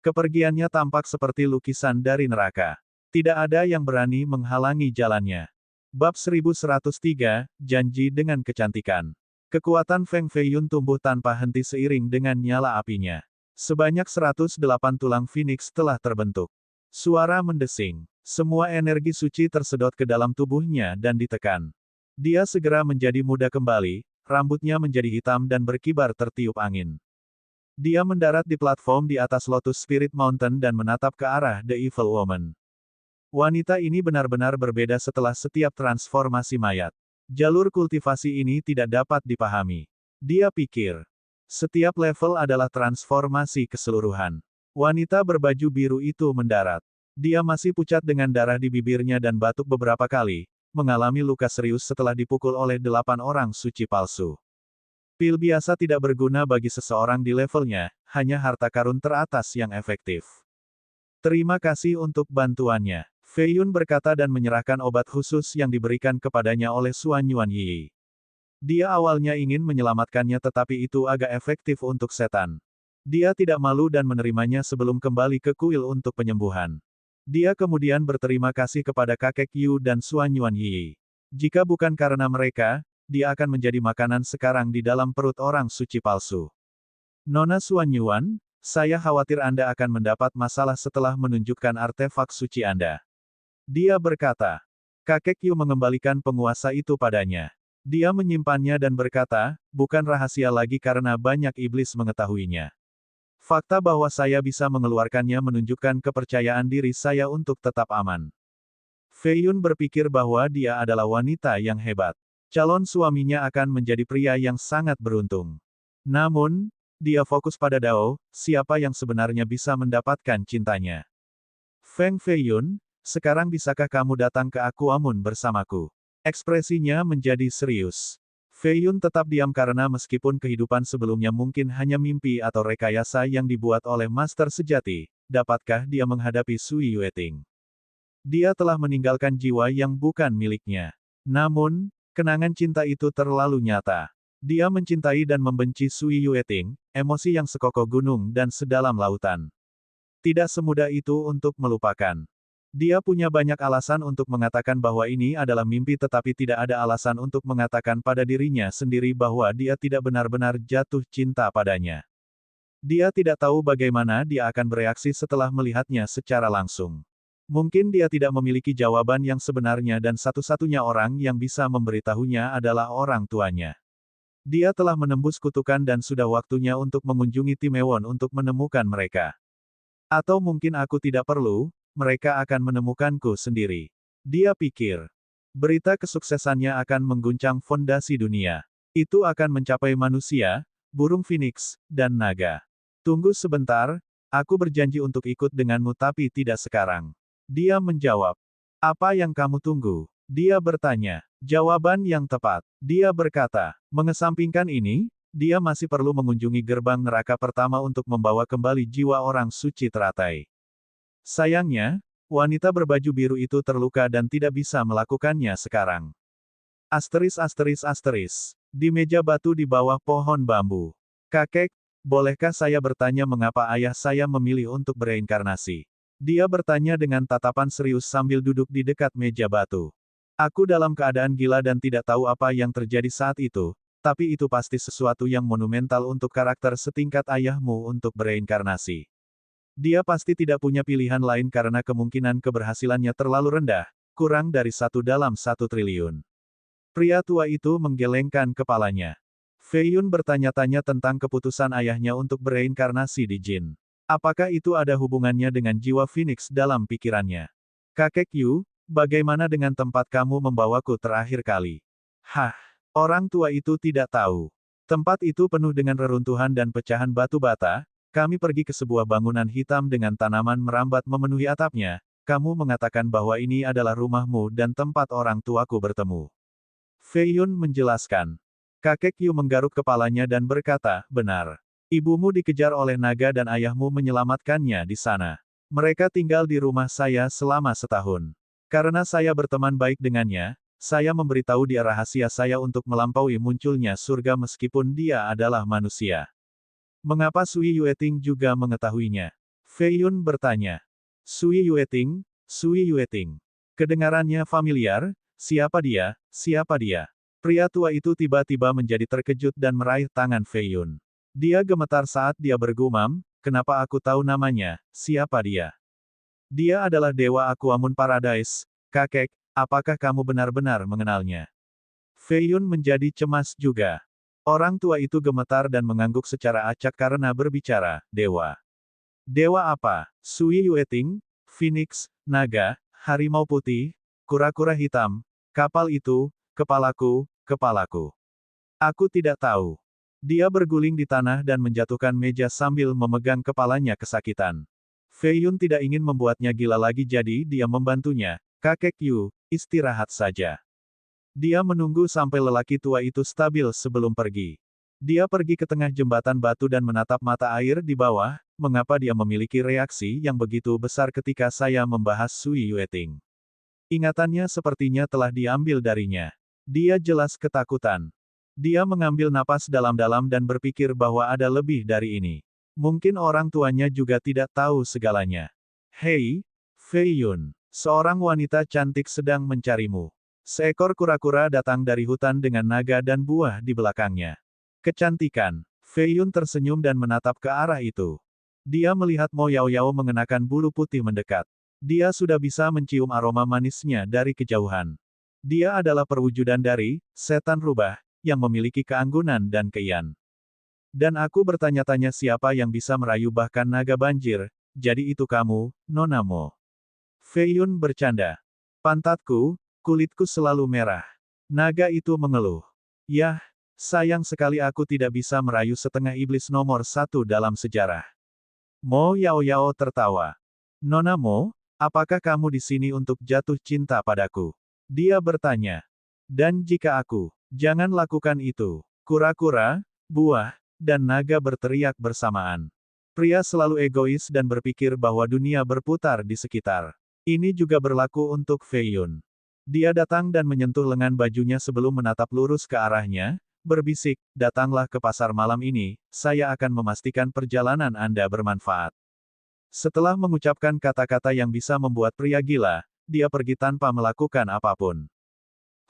Kepergiannya tampak seperti lukisan dari neraka. Tidak ada yang berani menghalangi jalannya. Bab 1103, Janji dengan Kecantikan. Kekuatan Feng Fei Yun tumbuh tanpa henti seiring dengan nyala apinya. Sebanyak 108 tulang Phoenix telah terbentuk. Suara mendesing. Semua energi suci tersedot ke dalam tubuhnya dan ditekan. Dia segera menjadi muda kembali, rambutnya menjadi hitam dan berkibar tertiup angin. Dia mendarat di platform di atas Lotus Spirit Mountain dan menatap ke arah The Evil Woman. Wanita ini benar-benar berbeda setelah setiap transformasi mayat. Jalur kultivasi ini tidak dapat dipahami. Dia pikir, setiap level adalah transformasi keseluruhan. Wanita berbaju biru itu mendarat. Dia masih pucat dengan darah di bibirnya dan batuk beberapa kali, mengalami luka serius setelah dipukul oleh 8 orang suci palsu. Pil biasa tidak berguna bagi seseorang di levelnya, hanya harta karun teratas yang efektif. Terima kasih untuk bantuannya. Fei Yun berkata dan menyerahkan obat khusus yang diberikan kepadanya oleh Suanyuan Yi. Dia awalnya ingin menyelamatkannya tetapi itu agak efektif untuk setan. Dia tidak malu dan menerimanya sebelum kembali ke kuil untuk penyembuhan. Dia kemudian berterima kasih kepada kakek Yu dan Suanyuan Yi. Jika bukan karena mereka, dia akan menjadi makanan sekarang di dalam perut orang suci palsu. Nona Suanyuan, Saya khawatir Anda akan mendapat masalah setelah menunjukkan artefak suci Anda. Dia berkata. Kakek Yu mengembalikan penguasa itu padanya. Dia menyimpannya dan berkata, bukan rahasia lagi karena banyak iblis mengetahuinya. Fakta bahwa saya bisa mengeluarkannya menunjukkan kepercayaan diri saya untuk tetap aman. Fei Yun berpikir bahwa dia adalah wanita yang hebat. Calon suaminya akan menjadi pria yang sangat beruntung. Namun, dia fokus pada Dao, siapa yang sebenarnya bisa mendapatkan cintanya. Feng Fei Yun, sekarang bisakah kamu datang ke Aquamun bersamaku? Ekspresinya menjadi serius. Fei Yun tetap diam karena meskipun kehidupan sebelumnya mungkin hanya mimpi atau rekayasa yang dibuat oleh master sejati, dapatkah dia menghadapi Sui Yueting? Dia telah meninggalkan jiwa yang bukan miliknya. Namun, kenangan cinta itu terlalu nyata. Dia mencintai dan membenci Sui Yueting, emosi yang sekokoh gunung dan sedalam lautan. Tidak semudah itu untuk melupakan. Dia punya banyak alasan untuk mengatakan bahwa ini adalah mimpi tetapi tidak ada alasan untuk mengatakan pada dirinya sendiri bahwa dia tidak benar-benar jatuh cinta padanya. Dia tidak tahu bagaimana dia akan bereaksi setelah melihatnya secara langsung. Mungkin dia tidak memiliki jawaban yang sebenarnya dan satu-satunya orang yang bisa memberitahunya adalah orang tuanya. Dia telah menembus kutukan dan sudah waktunya untuk mengunjungi Timewon untuk menemukan mereka. Atau mungkin aku tidak perlu, mereka akan menemukanku sendiri. Dia pikir. Berita kesuksesannya akan mengguncang fondasi dunia. Itu akan mencapai manusia, burung phoenix, dan naga. Tunggu sebentar, aku berjanji untuk ikut denganmu tapi tidak sekarang. Dia menjawab. Apa yang kamu tunggu? Dia bertanya. Jawaban yang tepat. Dia berkata, mengesampingkan ini, dia masih perlu mengunjungi gerbang neraka pertama untuk membawa kembali jiwa orang suci teratai. Sayangnya, wanita berbaju biru itu terluka dan tidak bisa melakukannya sekarang. Asteris. Di meja batu di bawah pohon bambu. Kakek, bolehkah saya bertanya mengapa ayah saya memilih untuk bereinkarnasi? Dia bertanya dengan tatapan serius sambil duduk di dekat meja batu. Aku dalam keadaan gila dan tidak tahu apa yang terjadi saat itu, tapi itu pasti sesuatu yang monumental untuk karakter setingkat ayahmu untuk bereinkarnasi. Dia pasti tidak punya pilihan lain karena kemungkinan keberhasilannya terlalu rendah, kurang dari 1 dalam 1 triliun. Pria tua itu menggelengkan kepalanya. Fei Yun bertanya-tanya tentang keputusan ayahnya untuk bereinkarnasi di jin. Apakah itu ada hubungannya dengan jiwa Phoenix dalam pikirannya? Kakek Yu, bagaimana dengan tempat kamu membawaku terakhir kali? Hah, orang tua itu tidak tahu. Tempat itu penuh dengan reruntuhan dan pecahan batu bata. Kami pergi ke sebuah bangunan hitam dengan tanaman merambat memenuhi atapnya. Kamu mengatakan bahwa ini adalah rumahmu dan tempat orang tuaku bertemu. Fei Yun menjelaskan. Kakek Yu menggaruk kepalanya dan berkata, benar. Ibumu dikejar oleh naga dan ayahmu menyelamatkannya di sana. Mereka tinggal di rumah saya selama setahun. Karena saya berteman baik dengannya, saya memberitahu dia rahasia saya untuk melampaui munculnya surga meskipun dia adalah manusia. Mengapa Sui Yueting juga mengetahuinya? Fei Yun bertanya. Sui Yueting? Kedengarannya familiar, siapa dia, siapa dia? Pria tua itu tiba-tiba menjadi terkejut dan meraih tangan Fei Yun. Dia gemetar saat dia bergumam, kenapa aku tahu namanya, siapa dia? Dia adalah Dewa Aquamun Paradise, kakek, apakah kamu benar-benar mengenalnya? Fei Yun menjadi cemas juga. Orang tua itu gemetar dan mengangguk secara acak karena berbicara, Dewa. Dewa apa? Sui Yueting? Phoenix, naga, harimau putih, kura-kura hitam, kapal itu, kepalaku. Aku tidak tahu. Dia berguling di tanah dan menjatuhkan meja sambil memegang kepalanya kesakitan. Fei Yun tidak ingin membuatnya gila lagi jadi dia membantunya. Kakek Yu, istirahat saja. Dia menunggu sampai lelaki tua itu stabil sebelum pergi. Dia pergi ke tengah jembatan batu dan menatap mata air di bawah, mengapa dia memiliki reaksi yang begitu besar ketika saya membahas Sui Yueting. Ingatannya sepertinya telah diambil darinya. Dia jelas ketakutan. Dia mengambil napas dalam-dalam dan berpikir bahwa ada lebih dari ini. Mungkin orang tuanya juga tidak tahu segalanya. Hei, Fei Yun, seorang wanita cantik sedang mencarimu. Seekor kura-kura datang dari hutan dengan naga dan buah di belakangnya. Kecantikan. Fei Yun tersenyum dan menatap ke arah itu. Dia melihat Mo Yaoyao mengenakan bulu putih mendekat. Dia sudah bisa mencium aroma manisnya dari kejauhan. Dia adalah perwujudan dari setan rubah yang memiliki keanggunan dan keian. Dan aku bertanya-tanya siapa yang bisa merayu bahkan naga banjir. Jadi itu kamu, Nona Mo. Fei Yun bercanda. Pantatku, kulitku selalu merah. Naga itu mengeluh. Yah, sayang sekali aku tidak bisa merayu setengah iblis nomor 1 dalam sejarah. Mo Yaoyao tertawa. Nona Mo, apakah kamu di sini untuk jatuh cinta padaku? Dia bertanya. Dan jika aku, jangan lakukan itu. Kura-kura, buah, dan naga berteriak bersamaan. Pria selalu egois dan berpikir bahwa dunia berputar di sekitar. Ini juga berlaku untuk Fei Yun. Dia datang dan menyentuh lengan bajunya sebelum menatap lurus ke arahnya, berbisik, datanglah ke pasar malam ini, saya akan memastikan perjalanan Anda bermanfaat. Setelah mengucapkan kata-kata yang bisa membuat pria gila, dia pergi tanpa melakukan apapun.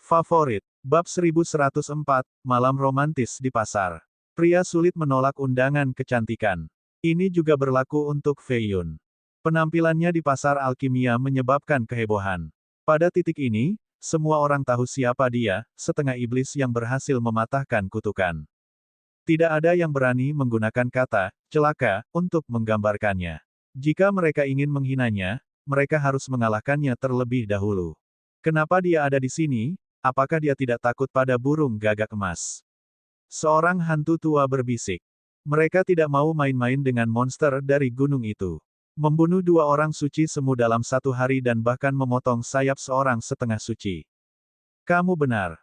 Favorit, bab 1104, malam romantis di pasar. Pria sulit menolak undangan kecantikan. Ini juga berlaku untuk Fei Yun. Penampilannya di pasar alkimia menyebabkan kehebohan. Pada titik ini, semua orang tahu siapa dia, setengah iblis yang berhasil mematahkan kutukan. Tidak ada yang berani menggunakan kata celaka untuk menggambarkannya. Jika mereka ingin menghinanya, mereka harus mengalahkannya terlebih dahulu. Kenapa dia ada di sini? Apakah dia tidak takut pada burung gagak emas? Seorang hantu tua berbisik. Mereka tidak mau main-main dengan monster dari gunung itu. Membunuh 2 orang suci semu dalam 1 hari dan bahkan memotong sayap seorang setengah suci. Kamu benar,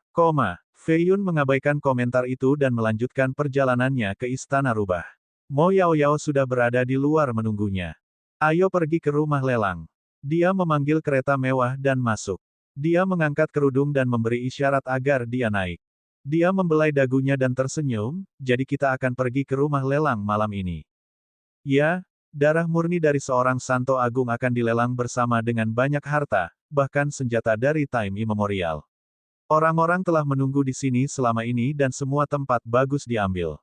Fei Yun mengabaikan komentar itu dan melanjutkan perjalanannya ke Istana Rubah. Mo Yaoyao sudah berada di luar menunggunya. Ayo pergi ke rumah lelang. Dia memanggil kereta mewah dan masuk. Dia mengangkat kerudung dan memberi isyarat agar dia naik. Dia membelai dagunya dan tersenyum, jadi kita akan pergi ke rumah lelang malam ini. Ya, darah murni dari seorang santo agung akan dilelang bersama dengan banyak harta, bahkan senjata dari time immemorial. Orang-orang telah menunggu di sini selama ini dan semua tempat bagus diambil.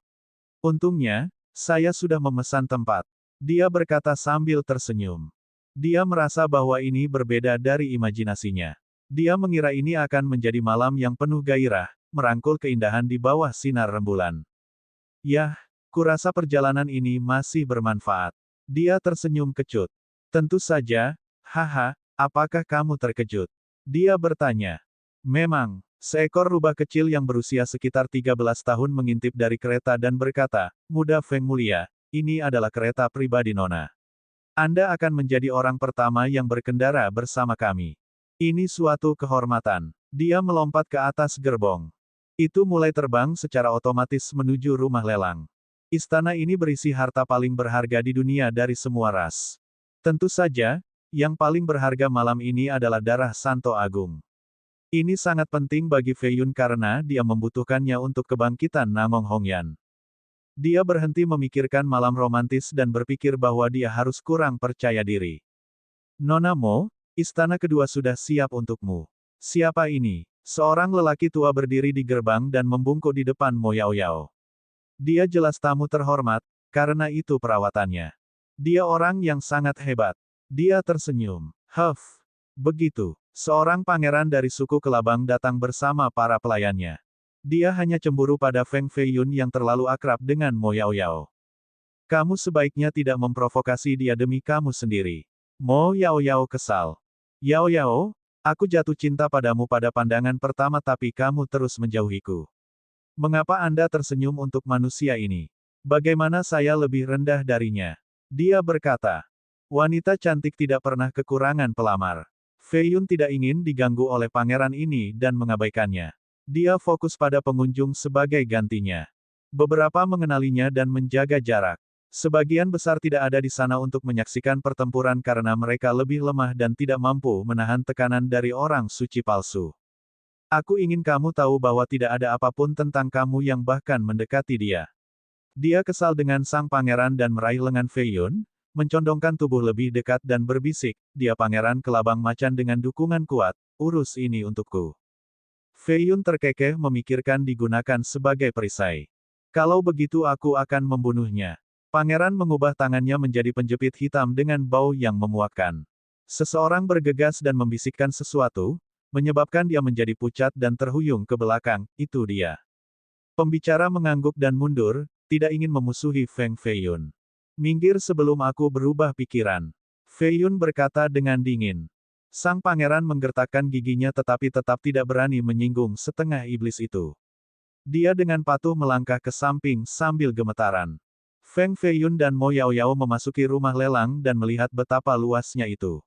Untungnya, saya sudah memesan tempat. Dia berkata sambil tersenyum. Dia merasa bahwa ini berbeda dari imajinasinya. Dia mengira ini akan menjadi malam yang penuh gairah, merangkul keindahan di bawah sinar rembulan. Yah, kurasa perjalanan ini masih bermanfaat. Dia tersenyum kecut. Tentu saja, haha, apakah kamu terkejut? Dia bertanya. Memang, seekor rubah kecil yang berusia sekitar 13 tahun mengintip dari kereta dan berkata, Muda Feng Mulia, ini adalah kereta pribadi Nona. Anda akan menjadi orang pertama yang berkendara bersama kami. Ini suatu kehormatan. Dia melompat ke atas gerbong. Itu mulai terbang secara otomatis menuju rumah lelang. Istana ini berisi harta paling berharga di dunia dari semua ras. Tentu saja, yang paling berharga malam ini adalah darah Santo Agung. Ini sangat penting bagi Fei Yun karena dia membutuhkannya untuk kebangkitan Namong Hongyan. Dia berhenti memikirkan malam romantis dan berpikir bahwa dia harus kurang percaya diri. Nona Mo, istana kedua sudah siap untukmu. Siapa ini? Seorang lelaki tua berdiri di gerbang dan membungkuk di depan Mo Yaoyao. Dia jelas tamu terhormat, karena itu perawatannya. Dia orang yang sangat hebat. Dia tersenyum. Begitu. Seorang pangeran dari suku Kelabang datang bersama para pelayannya. Dia hanya cemburu pada Feng Fei Yun yang terlalu akrab dengan Mo Yaoyao. Kamu sebaiknya tidak memprovokasi dia demi kamu sendiri. Mo Yaoyao kesal. Yaoyao, aku jatuh cinta padamu pada pandangan pertama tapi kamu terus menjauhiku. Mengapa Anda tersenyum untuk manusia ini? Bagaimana saya lebih rendah darinya? Dia berkata. Wanita cantik tidak pernah kekurangan pelamar. Fei Yun tidak ingin diganggu oleh pangeran ini dan mengabaikannya. Dia fokus pada pengunjung sebagai gantinya. Beberapa mengenalinya dan menjaga jarak. Sebagian besar tidak ada di sana untuk menyaksikan pertempuran karena mereka lebih lemah dan tidak mampu menahan tekanan dari orang suci palsu. Aku ingin kamu tahu bahwa tidak ada apapun tentang kamu yang bahkan mendekati dia. Dia kesal dengan sang pangeran dan meraih lengan Fei Yun, mencondongkan tubuh lebih dekat dan berbisik, dia pangeran Kelabang Macan dengan dukungan kuat, urus ini untukku. Fei Yun terkekeh memikirkan digunakan sebagai perisai. Kalau begitu aku akan membunuhnya. Pangeran mengubah tangannya menjadi penjepit hitam dengan bau yang memuakkan. Seseorang bergegas dan membisikkan sesuatu, menyebabkan dia menjadi pucat dan terhuyung ke belakang, itu dia. Pembicara mengangguk dan mundur, tidak ingin memusuhi Feng Feiyun. Minggir sebelum aku berubah pikiran. Feiyun berkata dengan dingin. Sang pangeran menggertakkan giginya tetapi tetap tidak berani menyinggung setengah iblis itu. Dia dengan patuh melangkah ke samping sambil gemetaran. Feng Feiyun dan Mo Yaoyao memasuki rumah lelang dan melihat betapa luasnya itu.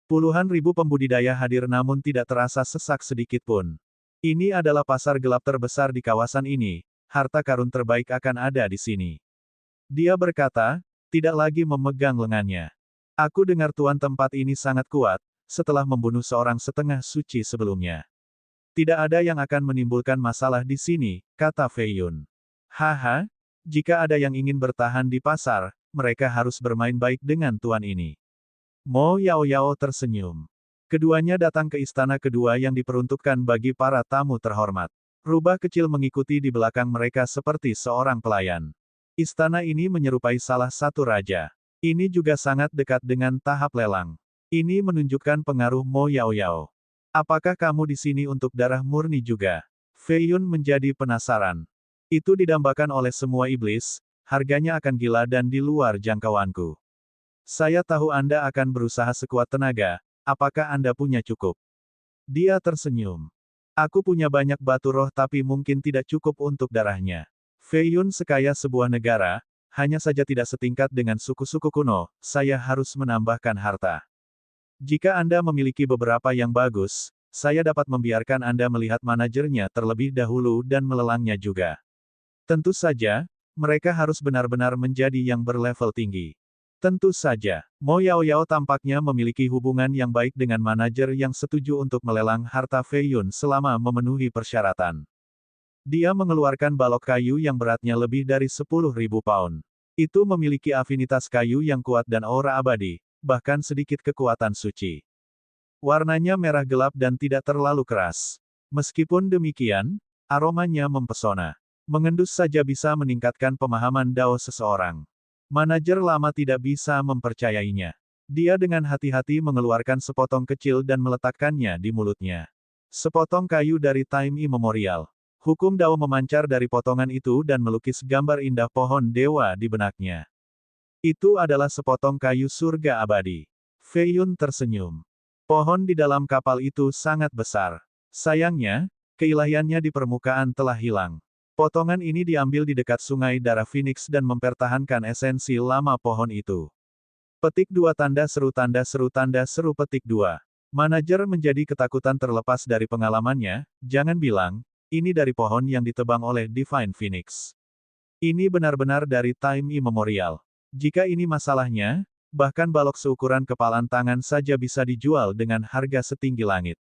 Puluhan ribu pembudidaya hadir namun tidak terasa sesak sedikit pun. Ini adalah pasar gelap terbesar di kawasan ini, harta karun terbaik akan ada di sini. Dia berkata, tidak lagi memegang lengannya. Aku dengar tuan tempat ini sangat kuat, setelah membunuh seorang setengah suci sebelumnya. Tidak ada yang akan menimbulkan masalah di sini, kata Feiyun. Haha, jika ada yang ingin bertahan di pasar, mereka harus bermain baik dengan tuan ini. Mo Yaoyao tersenyum. Keduanya datang ke istana kedua yang diperuntukkan bagi para tamu terhormat. Rubah kecil mengikuti di belakang mereka seperti seorang pelayan. Istana ini menyerupai salah satu raja. Ini juga sangat dekat dengan tahap lelang. Ini menunjukkan pengaruh Mo Yaoyao. Apakah kamu di sini untuk darah murni juga? Feiyun menjadi penasaran. Itu didambakan oleh semua iblis, harganya akan gila dan di luar jangkauanku. Saya tahu Anda akan berusaha sekuat tenaga, apakah Anda punya cukup? Dia tersenyum. Aku punya banyak batu roh tapi mungkin tidak cukup untuk darahnya. Feiyun sekaya sebuah negara, hanya saja tidak setingkat dengan suku-suku kuno, saya harus menambahkan harta. Jika Anda memiliki beberapa yang bagus, saya dapat membiarkan Anda melihat manajernya terlebih dahulu dan melelangnya juga. Tentu saja, mereka harus benar-benar menjadi yang berlevel tinggi. Tentu saja, Mo Yaoyao tampaknya memiliki hubungan yang baik dengan manajer yang setuju untuk melelang harta Feiyun selama memenuhi persyaratan. Dia mengeluarkan balok kayu yang beratnya lebih dari 10.000 pound. Itu memiliki afinitas kayu yang kuat dan aura abadi, bahkan sedikit kekuatan suci. Warnanya merah gelap dan tidak terlalu keras. Meskipun demikian, aromanya mempesona. Mengendus saja bisa meningkatkan pemahaman Dao seseorang. Manajer lama tidak bisa mempercayainya. Dia dengan hati-hati mengeluarkan sepotong kecil dan meletakkannya di mulutnya. Sepotong kayu dari Time Immemorial. Hukum Dao memancar dari potongan itu dan melukis gambar indah pohon dewa di benaknya. Itu adalah sepotong kayu surga abadi. Feiyun tersenyum. Pohon di dalam kapal itu sangat besar. Sayangnya, keilahiannya di permukaan telah hilang. Potongan ini diambil di dekat sungai darah Phoenix dan mempertahankan esensi lama pohon itu. Petik 2 tanda seru petik 2. Manajer menjadi ketakutan terlepas dari pengalamannya, jangan bilang, ini dari pohon yang ditebang oleh Divine Phoenix. Ini benar-benar dari Time Immemorial. Jika ini masalahnya, bahkan balok seukuran kepalan tangan saja bisa dijual dengan harga setinggi langit.